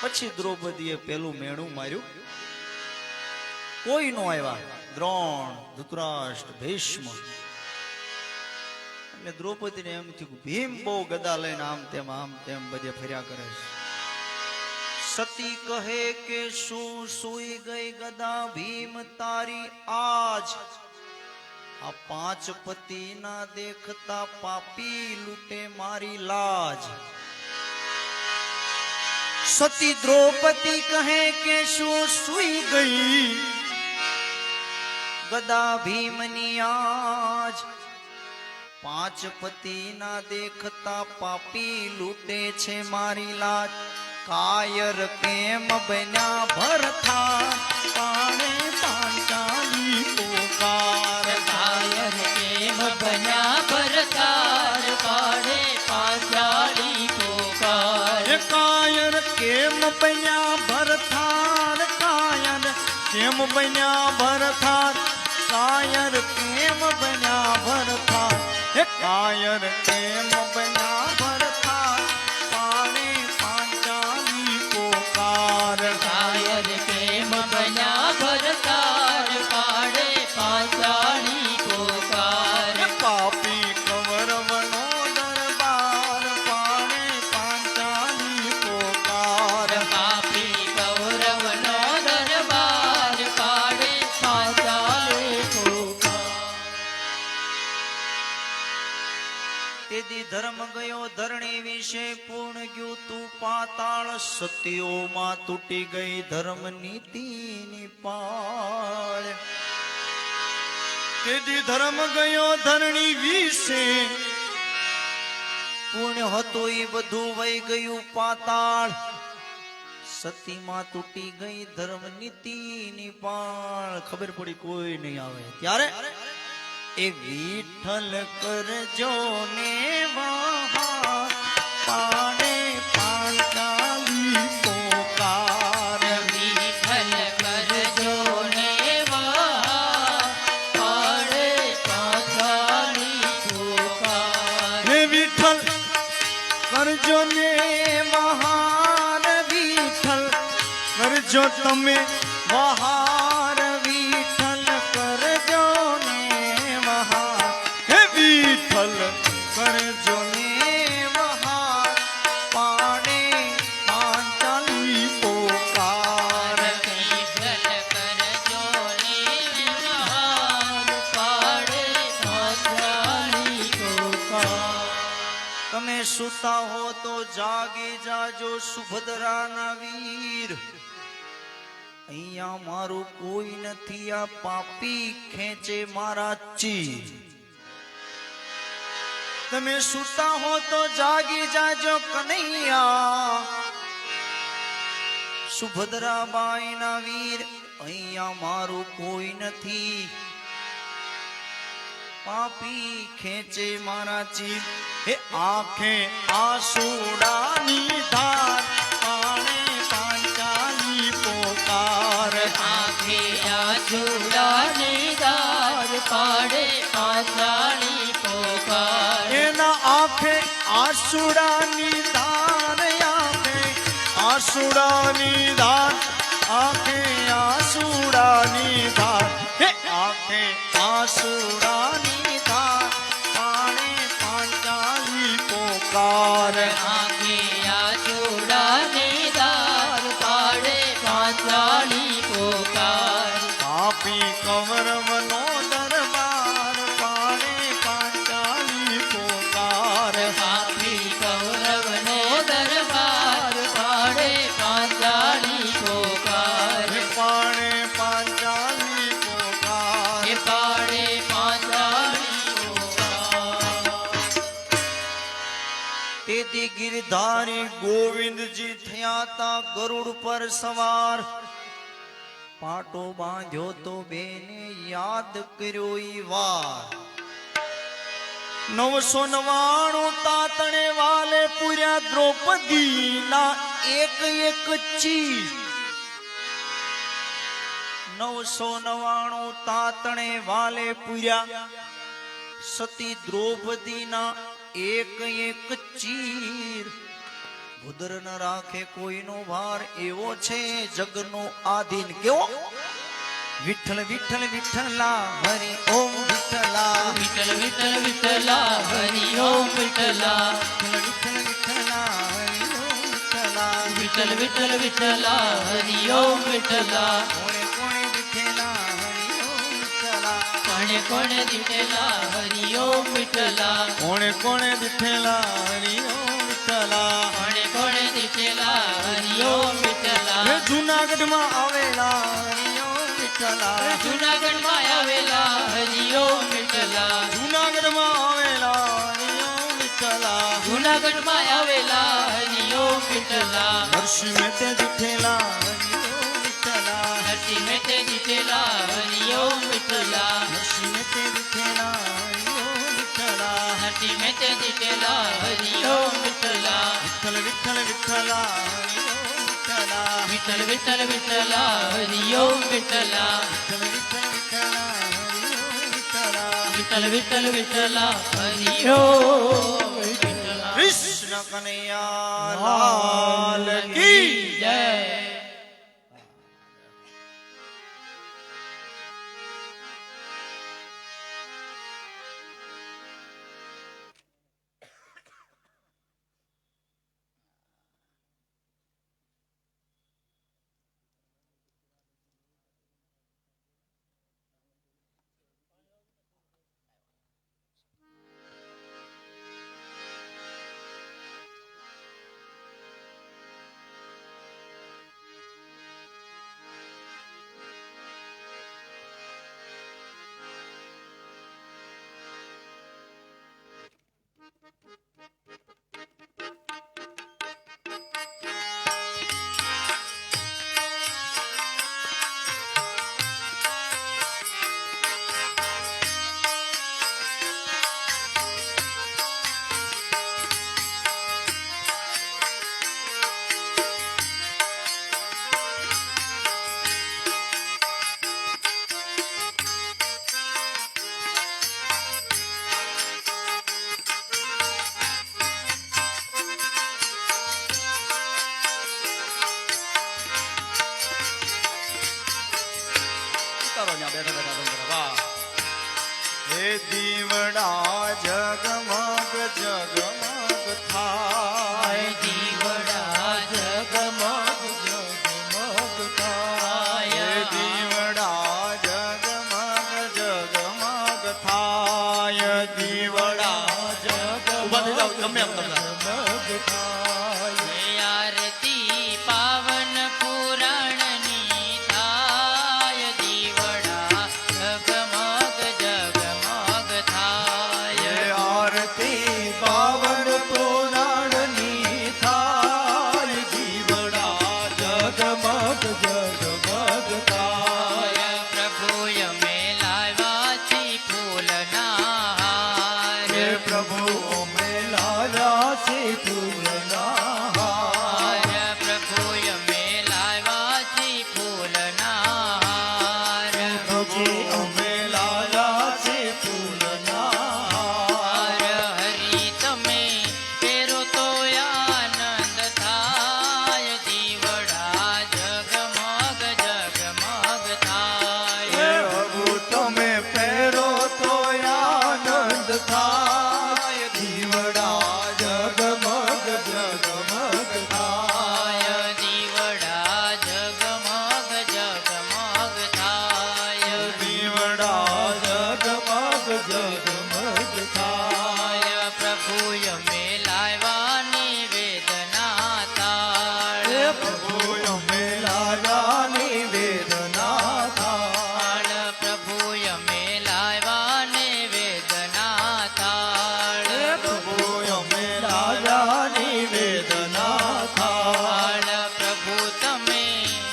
પછી દ્રૌપદીએ પેલું મેણું માર્યું કોઈ નો આવ્યા દ્રોણ ધૃતરાષ્ટ્ર ભીષ્મ એટલે દ્રૌપદીને એમ થયું કે ભીમ બહુ ગદા લઈને આમ તેમ બધે ફર્યા કરે છે સતી કહે કે શું સૂઈ ગઈ ગદા ભીમ તારી આજ આ પાંચ પતિ ના દેખતા પાપી લૂટે મારી લાજ સતી દ્રૌપદી કહે કે શું સૂઈ ગઈ ગદા ભીમની આજ પાંચ પતિ ના દેખતા પાપી લૂટે છે મારી લાજ કાયર કેમ બન્યા ભરથા પાણે પાંચાલી પોકાર કાયર કેમ બન્યા ભરતાર પાડે પાંચાળી પોકાર કાયર કેમ બન્યા ભરથાર કાયર કેમ બન્યા ભરથાર કાયર કેમ બન્યા ભરથાર હે કાયર કેમ બન્યા ભરથાર પાણે પાંચાલી પોકાર કાયર કેમ બન્યા ભરતાર પાડે પાંચાળી પોકાર પાપી કૌરવનો દરબાર પાણે પાંચાલી પોકાર પાપી કૌરવનો દરબાર પાડે પાંચાળી પોકાર તેથી ધર્મ ગયો ધરણી વિશે પૂર્ણ ગયું તું પાતાળ સત્યોમાં તૂટી ગઈ ધર્મ નીતિની પાળ તેથી ધર્મ ગયો ધરણી વિશે પુણ્ય હતું એ બધું વહી ગયું પાતાળ સતીમાં તૂટી ગઈ ધર્મ નીતિની પાળ ખબર પડી કોઈ નહીં આવે ત્યારે એ વિઠ્ઠલ કરજો ને વા પાડે પાંચાલી પોકાર વિઠ્ઠલ કરજો ને વહાર, પાડે પાંચાલી પોકાર. હે વિઠ્ઠલ કરજો ને મહાન વિઠ્ઠલ કરજો તમે મહાર વિઠ્ઠલ કરજો ને મહાર હે વિઠ્ઠલ કરજો ને મહાર પાડે પાંચાલી પોકાર વિઠ્ઠલ કરજો ને વહાર, પાડે પાંચાલી પોકાર. તમે સુતા હો તો જાગી જાજો સુભદ્રાના વીર અહીંયા મારું કોઈ નથી આ પાપી ખેંચે મારા ચીર તમે સુતા હો તો જાગી જાજો કનૈયા સુભદ્રાબાઈના વીર અહીંયા મારું કોઈ નથી પાપી ખેંચે મારા ચીર હે આંખે આસુડાની ધાર પાણે પાંચાલી પોકાર આંખે આસુડાની ધાર, પાડે પાંચાલી પોકાર. એના આંખે આસુડાની ધાર આંખે આસુડાની ધાર આંખે આસુડાની ધાર હે આંખે આસુડાની ધાર પાણે પાંચાલી પોકાર આંખે આસુડાની ધાર, પાડે પાંચાલી પોકાર. પાપી કૌરવનો દરબાર પાણે પાંચાલી પોકાર પાપી કૌરવનો દરબાર, પાડે પાંચાલી પોકાર. પાણે પાંચાલી પોકાર એ પાડે પાંચાલી પોકાર. તેથી ગિરધારી ગોવિંદજી થયા તા ગરુડ પર સવાર પાટો બાંધ્યો તો બેને યાદ કર્યો ઈ વાર 999 તાતણે વાલે પૂર્યા દ્રૌપદીના એક એક ચીજ 999 તાતણે વાલે પૂર્યા સતી દ્રૌપદીના એક એક ચીર ભુદર ન રાખે કોઈનો ભાર એવો છે જગનો આધીન કેવો વિઠ્ઠલ વિઠ્ઠલ વિઠ્ઠલા હરિ ઓમ વિઠ્ઠલા વિઠ્ઠલ વિઠ્ઠલ વિઠ્ઠલા, હરિ ઓમ વિઠ્ઠલા. વિઠ્ઠલ વિઠ્ઠલા હરિ ઓમ વિઠ્ઠલા વિઠ્ઠલ વિઠ્ઠલ વિઠ્ઠલા, હરિ ઓમ વિઠ્ઠલા. કોણે કોણે વિઠ્ઠલા હરિ ઓમ વિઠ્ઠલા કોણે કોણે દીઠેલા, હરિ ઓમ વિઠ્ઠલા. કોણે કોણે વિઠ્ઠલા હરિ ઓમ વિઠ્ઠલા કોણે કોણે દીઠેલા, હરિ ઓમ વિઠ્ઠલા. હે જૂનાગઢમાં આવેલા હરિ ઓમ વિઠ્ઠલા જૂનાગઢમાં આવેલા, હરિ ઓમ વિઠ્ઠલા. જૂનાગઢમાં આવેલા હરિ ઓમ વિઠ્ઠલા જૂનાગઢમાં આવેલા, હરિ ઓમ વિઠ્ઠલા. નરસિંહ મહેતે દીઠેલા હરિ ઓમ વિઠ્ઠલા નરસિંહ મહેતે દીઠેલા, હરિ ઓમ વિઠ્ઠલા. નરસિંહ મહેતે દીઠેલા હરિ ઓમ વિઠ્ઠલા નરસિંહ મહેતે દીઠેલા, હરિ ઓમ વિઠ્ઠલા. વિઠ્ઠલ વિઠ્ઠલ વિઠ્ઠલા હરિ ઓમ વિઠ્ઠલા વિઠ્ઠલ વિઠ્ઠલ વિઠ્ઠલા, હરિ ઓમ વિઠ્ઠલા. વિઠ્ઠલ વિઠ્ઠલ વિઠ્ઠલા હરિ ઓમ વિઠ્ઠલા વિઠ્ઠલ વિઠ્ઠલ વિઠ્ઠલા, હરિ ઓમ વિઠ્ઠલા. કૃષ્ણ કનૈયા લાલ કી જય. દીવડા જગમગ જગમગ થાય દીવડા જગમગ જગમગ થાય દીવડા જગમગ જગમગ થાય દીવડા ઉભા થઈ જાઓ ગમે એમ તમે આરતી પાવન પુરાણની થાય દીવડા જગમગ જગમગ થાય આરતી પાવન પુરાણની થાય દીવડા જગમગ જગમગ થાય પ્રભુ અમે લાવ્યા છે ફૂલના હાર પ્રભુ અમે લાવ્યા છે ફૂલના હાર પ્રભુ અમે લાવ્યા છે ફૂલના હાર પ્રભુ અમે લાવ્યા છે ફૂલના હાર હરી તમે પહેરો તો આનંદ થાય દીવડા જગમગ જગમગ થાય પ્રભુ તમે પહેરો તો આનંદ થાય દીવડા જગમગ જગમગ થાય દીવડા જગમગ જગમગ થાય દીવડા જગમગ જગમગ થાય પ્રભુ અમે લાવ્યા નિવેદના તાળ પ્રભુ અમે લાવ્યા નિવેદના થાળ પ્રભુ અમે લાવ્યા નિવેદના તાળ પ્રભુ અમે લાવ્યા નિવેદના થાળ પ્રભુ તમે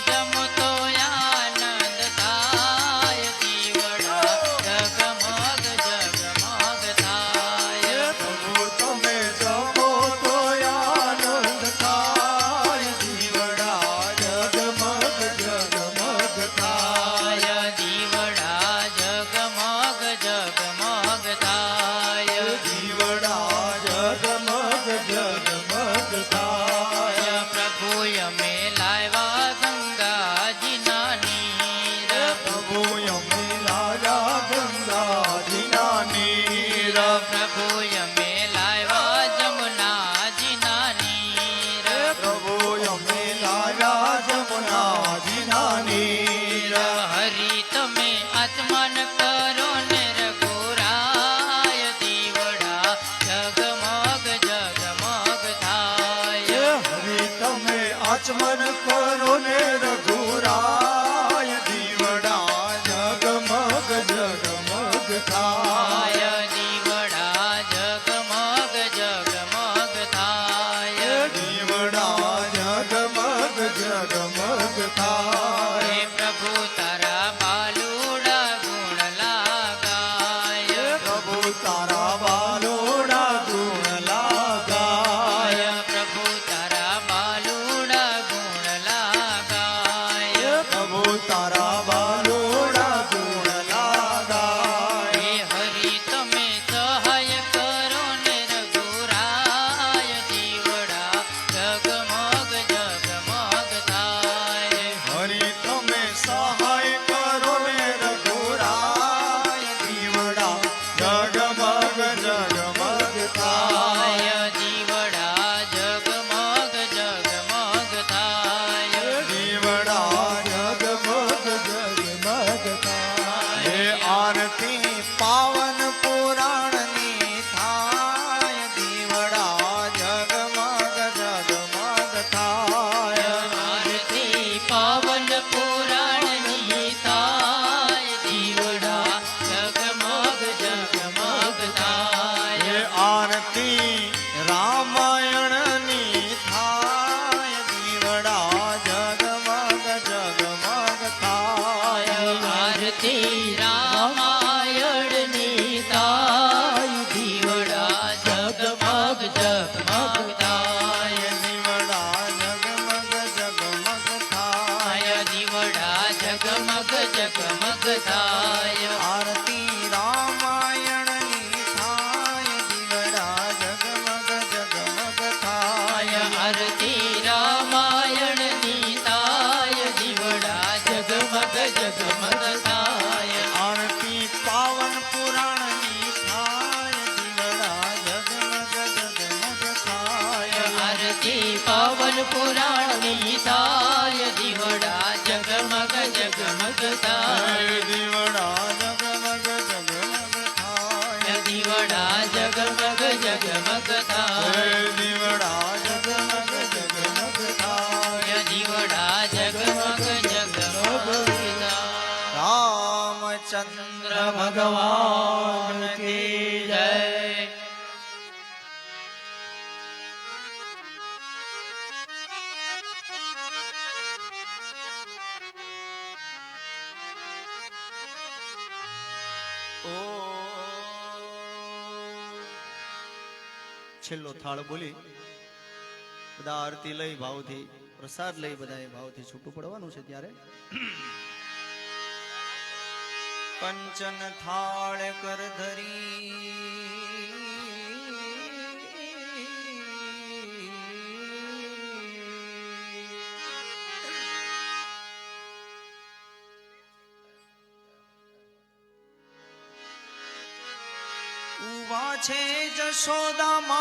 જમો તો આનંદ થાય દીવડા જગમગ જગમગ થાય પ્રભુ તમે જમો તો આનંદ થાય દીવડા જગમગ જગમગ થાય દીવડા જગમગ જગમગ થાય દીવડા જગમગ જગમગ થાય પ્રભુ અમે લાવ્યા ગંગાજીના નીર પ્રભુ અમે લાવ્યા ગંગાજીના નીર પ્રભુ અમે લાવ્યા જમુનાજીના નીર પ્રભુ અમે લાવ્યા જમુનાજીના નીર હરી તમે આત્મન કરો ને રઘુરાય દીવડા જગમગ જગમગ થાય હરિ તમે આચમન કરો ને રઘુરાય દીવડા જગમગ જગમગ થાય દીવડા જગમગ જગમગ થાય દીવડા જગમગ જગમગ થાય હે પ્રભુ તારા બાલુડા ગુણ લાગાય પ્રભુ તારા બાલોડા ગુણ લાગાય પ્રભુ તારા બાલુડા ગુણ લાગાય પ્રભુ તારા બાલોડા ગુણ લાગાય હે હરિ તમે સહાય કરો ને રઘુરાય દીવડા જગમગ જગમગ થાય હરિ તમે સહાય કરો ને રઘુરાય દીવડા જગમગ જગમગ થાય દીવડા જગમગ જગમગ થાય દીવડા જગમગ જગમગ થાય હે આરતી પાવન પુરાણની થાય દીવડા જગમગ જગમગ થાય આરતી પાવન પુરાણની થાય દીવડા જગમગ જગમગ થાય હે આરતી રામાયણની થાય દીવડા જગમગ જગમગ થાય આરતી રામાયણની થાય દીવડા જગમગ જગમગ થાય દીવડા જગમગ જગમગ થાય દીવડા જગમગ જગમગ થાય આરતી રામાયણની થાય દીવડા જગમગ જગમગ થાય આરતી રામાયણની થાય દીવડા જગમગ જગમગ થાય આરતી પાવન પુરાણની પુરાણની થાય દીવડા જગમગ જગમગ થાય દીવડા જગમગ જગમગ થાય દીવડા જગમગ જગમગ થાય દીવડા જગમગ જગમગ થાય દીવડા જગમગ જગમગ થાય રામચંદ્ર ભગવાન કી જય છેલ્લો થાળ બોલી બધા આરતી લઈ ભાવથી પ્રસાદ લઈ બધા ભાવથી છૂટું પડવાનું છે ત્યારે કંચન થાળ કર ધરી ઉભા છે જશોદામાં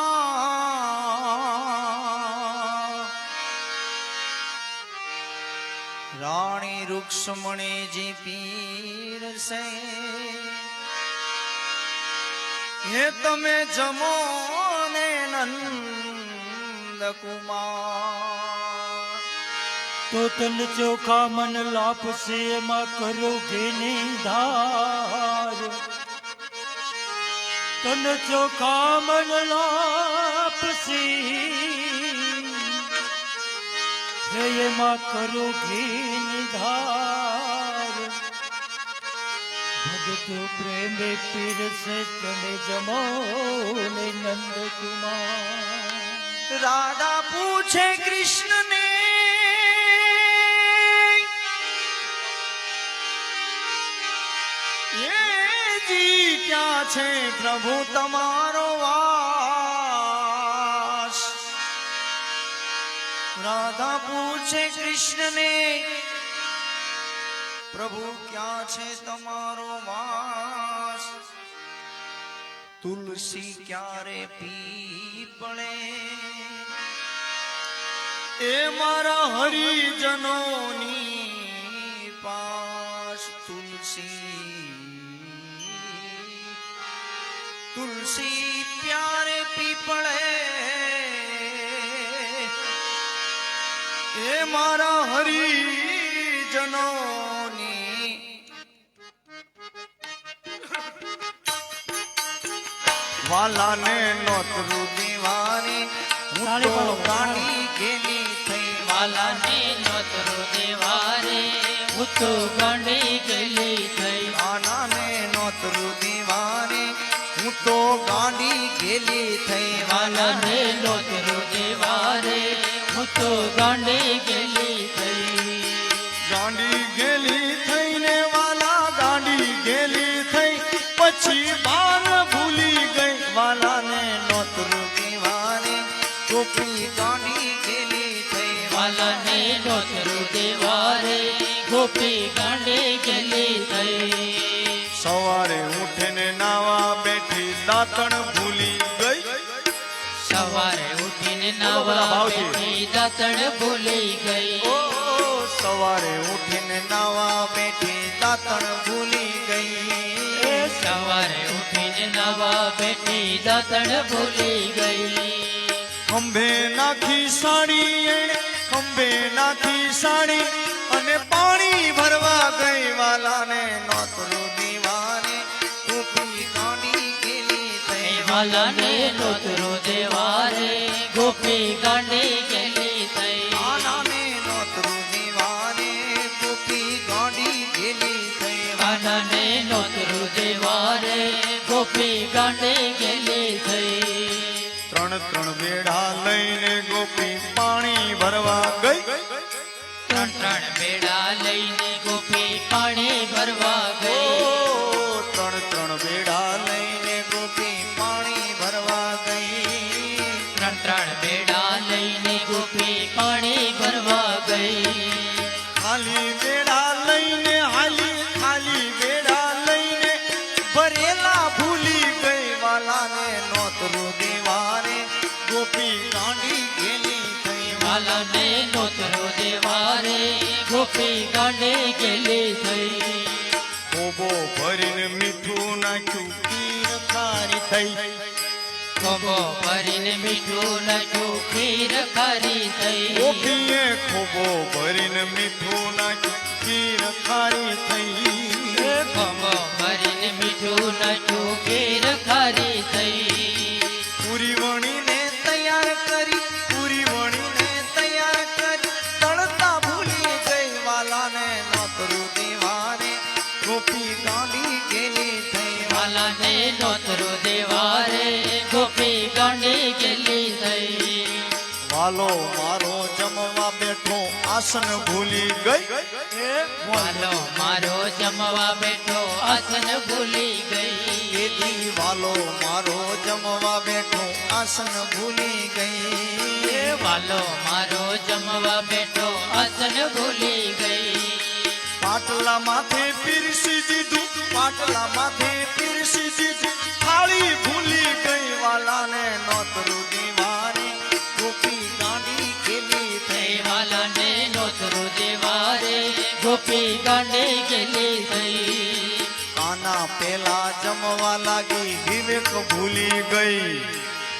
રાણી રૂક્ષ્મણીજી પીર છે હે તમે જમો ને નંદ કુમાર તો તન ચોખા મન લાપસે એમાં કરો ઘેની ધાર તન ચોખા મન લાપસી હે એમાં કરો ઘેની ધાર ભગતો પ્રેમે પીરસે તમે જમો ને નંદ કુમાર રાધા પૂછે કૃષ્ણ ને ક્યાં છે પ્રભુ તમારો વાસ રાધા પૂછે કૃષ્ણ ને પ્રભુ ક્યાં છે તમારો વાસ તુલસી ક્યારે પીપળે એ મારા હરિજનોની પાસ તુલસી પ્યારે પીપળે એ મારા હરિજનોની વાલાને નોતરું દીવારે હું તો ગાંડી ગેલી થઈ વાલાને નોતરો દેવારે હું તો ગાંડી ગેલી થઈ આનાને નોતરું દીવારે હું તો ગાંડી ગેલી થઈ વાલાને નોતરો દેવારે હું તો ગાંડી ગેલી થઈ ગાંડી ગેલી થઈને વાલા ગાંડી ગેલી થઈ પછી બાર ભૂલી ગઈ વાલાને નોતરું દીવારે ગોપી ગાંડી ગેલી થઈ વાલાને નોતરો દેવારે ગોપી ગાંડી ગેલી થઈ સવારે ઉઠીને નાવા બેઠી દાતણ ભૂલી ગઈ સવારે ઉઠીને નાવા બેઠી દાતણ ભૂલી ગઈ સવારે ઉઠીને નાવા બેઠી દાતણ ભૂલી ગઈ સવારે ઉઠીને નાવા બેઠી દાતણ ભૂલી ગઈ ખંભે નાખી સાડી એણે ખંભે નાખી સાડી અને પાણી ભરવા ગઈ વાલાને નોતરું દીવારે ગોપી ગાંડી ગેલી થઈ વાલાને નોતરો દેવારે ગોપી ગાંડી ગેલી થઈ વાલાને નોતરું દીવારે ગોપી ગાંડી ગેલી થઈ વાલાને નોતરો દેવારે ગોપી ગાંડી ગેલી થઈ ત્રણ બેડા લઈને ગોપી પાણી ભરવા ગઈ ત્રણ બેડા લઈને ગોપી પાણી ભરવા ગઈ ત્રણ બેડા લઈને ગોપી પાણી ભરવા ગઈ ત્રણ બેડા લઈને ગોપી પાણી ભરવા ગઈ ખાલી બેડા લઈને ખાલી બેડા લઈને ભરેલા ભૂલી ગઈ વાલાને નોતરું દીવારે ગોપી ગાંડી ગેલી થઈ વાલાને નોતરો દેવારે ગોપી ગાંડે ગેલી થઈ કોબો ભરીને મીઠું નાખ્યું ખીર ખારી થઈ ખોબો ભરીને મીઠું નાખ્યું ખીર ખારી થઈ ગોપીએ ખોબો ભરીને મીઠું નાખ્યું ખીર ખારી થઈ ખોબો ભરીને મીઠું નાખ્યું ખીર ખારી થઈ પૂરી વણીને તૈયાર કરી પૂરી વણીને તૈયાર કરી તળતા ભૂલી ગઈ વાલાને નોતરું દેવારે ગોપી ગાંડી ગેલી થઈ વાલાને નોતરો દેવારે ગોપી ગાંડે ગેલી થઈ વાલો મારો જમવા બેઠો આસન ભૂલી ગઈ વાલો મારો જમવા બેઠો આસન ભૂલી ગઈ એથી વાલો મારો જમવા બેઠો આસન ભૂલી ગઈ વાલો મારો જમવા બેઠો આસન ભૂલી ગઈ પાટલા માથે પીરસી દીધું પાટલા માથે પીરસી દીધું થાળી ભૂલી ગઈ વાલાને નોતરું દીવારે ગોપી ગાંડી ગેલી થઈ વાલાને નોતરો દેવારે ગોપી ગાંડે ગેલી થઈ કાના પેલા જમવા લાગી વિવેક ભૂલી ગઈ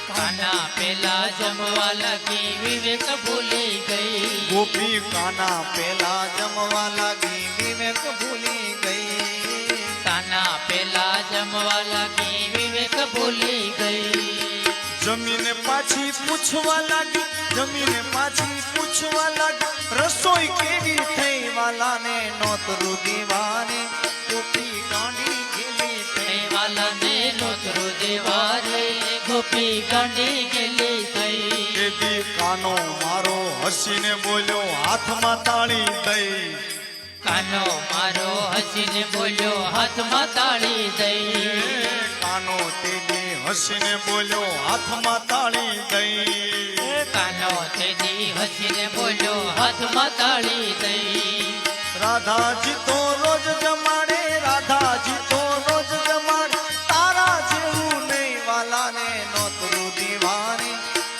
કાના પેલા જમવા લાગી વિવેક ભૂલી ગઈ ગોપી કાના પેલા જમવા લાગી વિવેક ભૂલી ગઈ કાના પેલા જમવા લાગી વિવેક ભૂલી ગઈ જમીને પાછી પૂછવા લાગી જમીને પાછી પૂછવા લાગી રસોઈ કેવી થઈ વાલાને નોતરું દીવાને ગોપી ગાંડી ગેલી થઈ વાલાને નોતરો દેવારે ગોપી ગાંડી ગેલી થઈ તેથી કાનો મારો હસીને બોલ્યો હાથમાં તાળી દઈ કાનો મારો હસીને બોલ્યો હાથમાં તાળી દઈ કાનો તેજી હસીને બોલ્યો હાથમાં તાળી દઈ કાનો તેજી હસીને બોલ્યો હાથમાં તાળી દઈ રાધાજી તો રોજ જમાડે રાધાજી તો રોજ જમાડે તારા જેવું નહીં વાલાને નોતરું દીવાને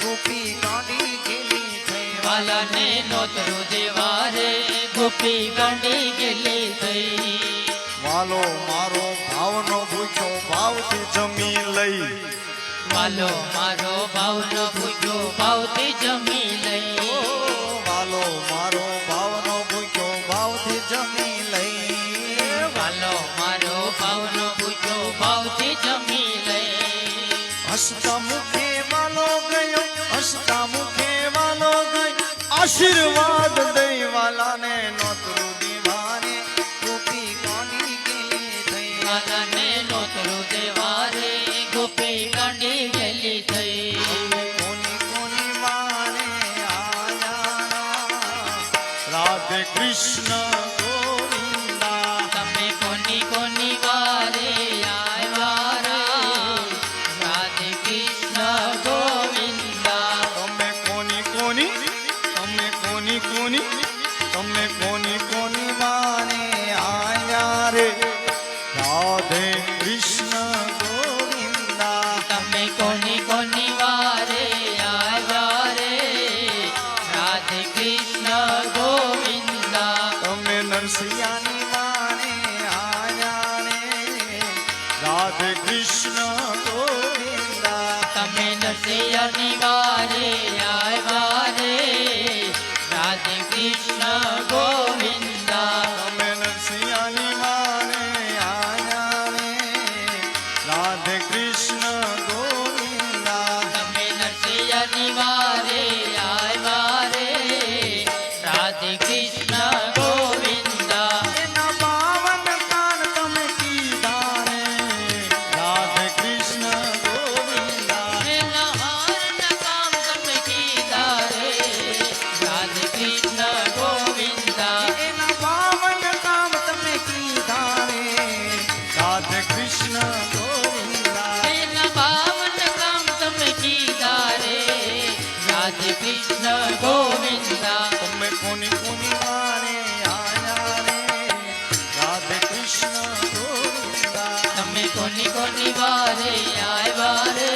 ગોપી ગાંડી ગેલી થઈ વાલાને નોતરો દેવારે ગોપી ગાંડી ગેલી થઈ વાલો મારો ભાવનો ભૂખ્યો ભાવથી જમી લઈ વાલો મારો ભાવનો ભૂખ્યો ભાવથી જમી લઈ વાલો મારો ભાવનો ભૂખ્યો ભાવથી જમી લઈ વાલો મારો ભાવનો ભૂખ્યો ભાવથી જમી લઈ હસતા મુખે વાલો ગયો હસતા મુખે વાલો ગયો આશીર્વાદ દઈ વાલાને નોતરું દીવાને ગોપી ગાંડી ગેલી થઈ વાલાને નોતરો દેવારે ગોપી ગાંડી ગેલી થઈ કોની કોની વારે આયા રાધે કૃષ્ણ ગોવિંદા તમે કોની કોની વારે આવ્યા રે રાધે કૃષ્ણ ગોવિંદા તમે કોની કોની તમે કોની કોની તમે કોની કોની વારે આયા રે રાધે કૃષ્ણ ગોવિંદા તમે કોની કોની વારે આવ્યા રે રાધે કૃષ્ણ ગોવિંદા તમે નરસિંહાની વારે આયા રે રાધે કૃષ્ણ ગોવિંદા તમે નરસિંહની વારે આવ્યા રે રાધે કૃષ્ણ ગોવિંદા તમે નરસિંહાની વારે આયા રે રાધે કૃષ્ણ ગોવિંદા તમે નરસિંહની વારે આવ્યા રે રાધે કૃષ્ણ ગોવિંદા એના પાવન કાન તમે કીધા રે રાધે કૃષ્ણ ગોવિંદા એના હારના કામ તમે કીધા રે રાધે કૃષ્ણ ગોવિંદા એના પાવન કામ તમે કીધા રે રાધે કૃષ્ણ ગોવિંદા એના પાવન કામ તમે કીધા રે રાધે કૃષ્ણ ગોવિંદા તમે કોની કોની વારે આયા રે રાધે કૃષ્ણ ગોવિંદા તમે કોની કોની વારે આવ્યા રે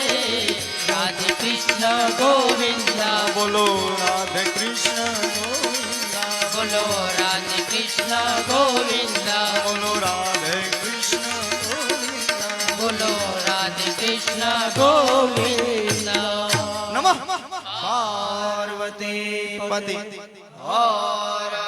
રાધે કૃષ્ણ કૃષ્ણ ગોવિંદ બોલો રાધે કૃષ્ણ ગોવિંદા બોલો રાધે કૃષ્ણ ગોવિંદ બોલો રાધે કૃષ્ણ ગોવિંદા બોલો રાધે કૃષ્ણ ગોવિંદ નમઃ પાર્વતી પતિ હર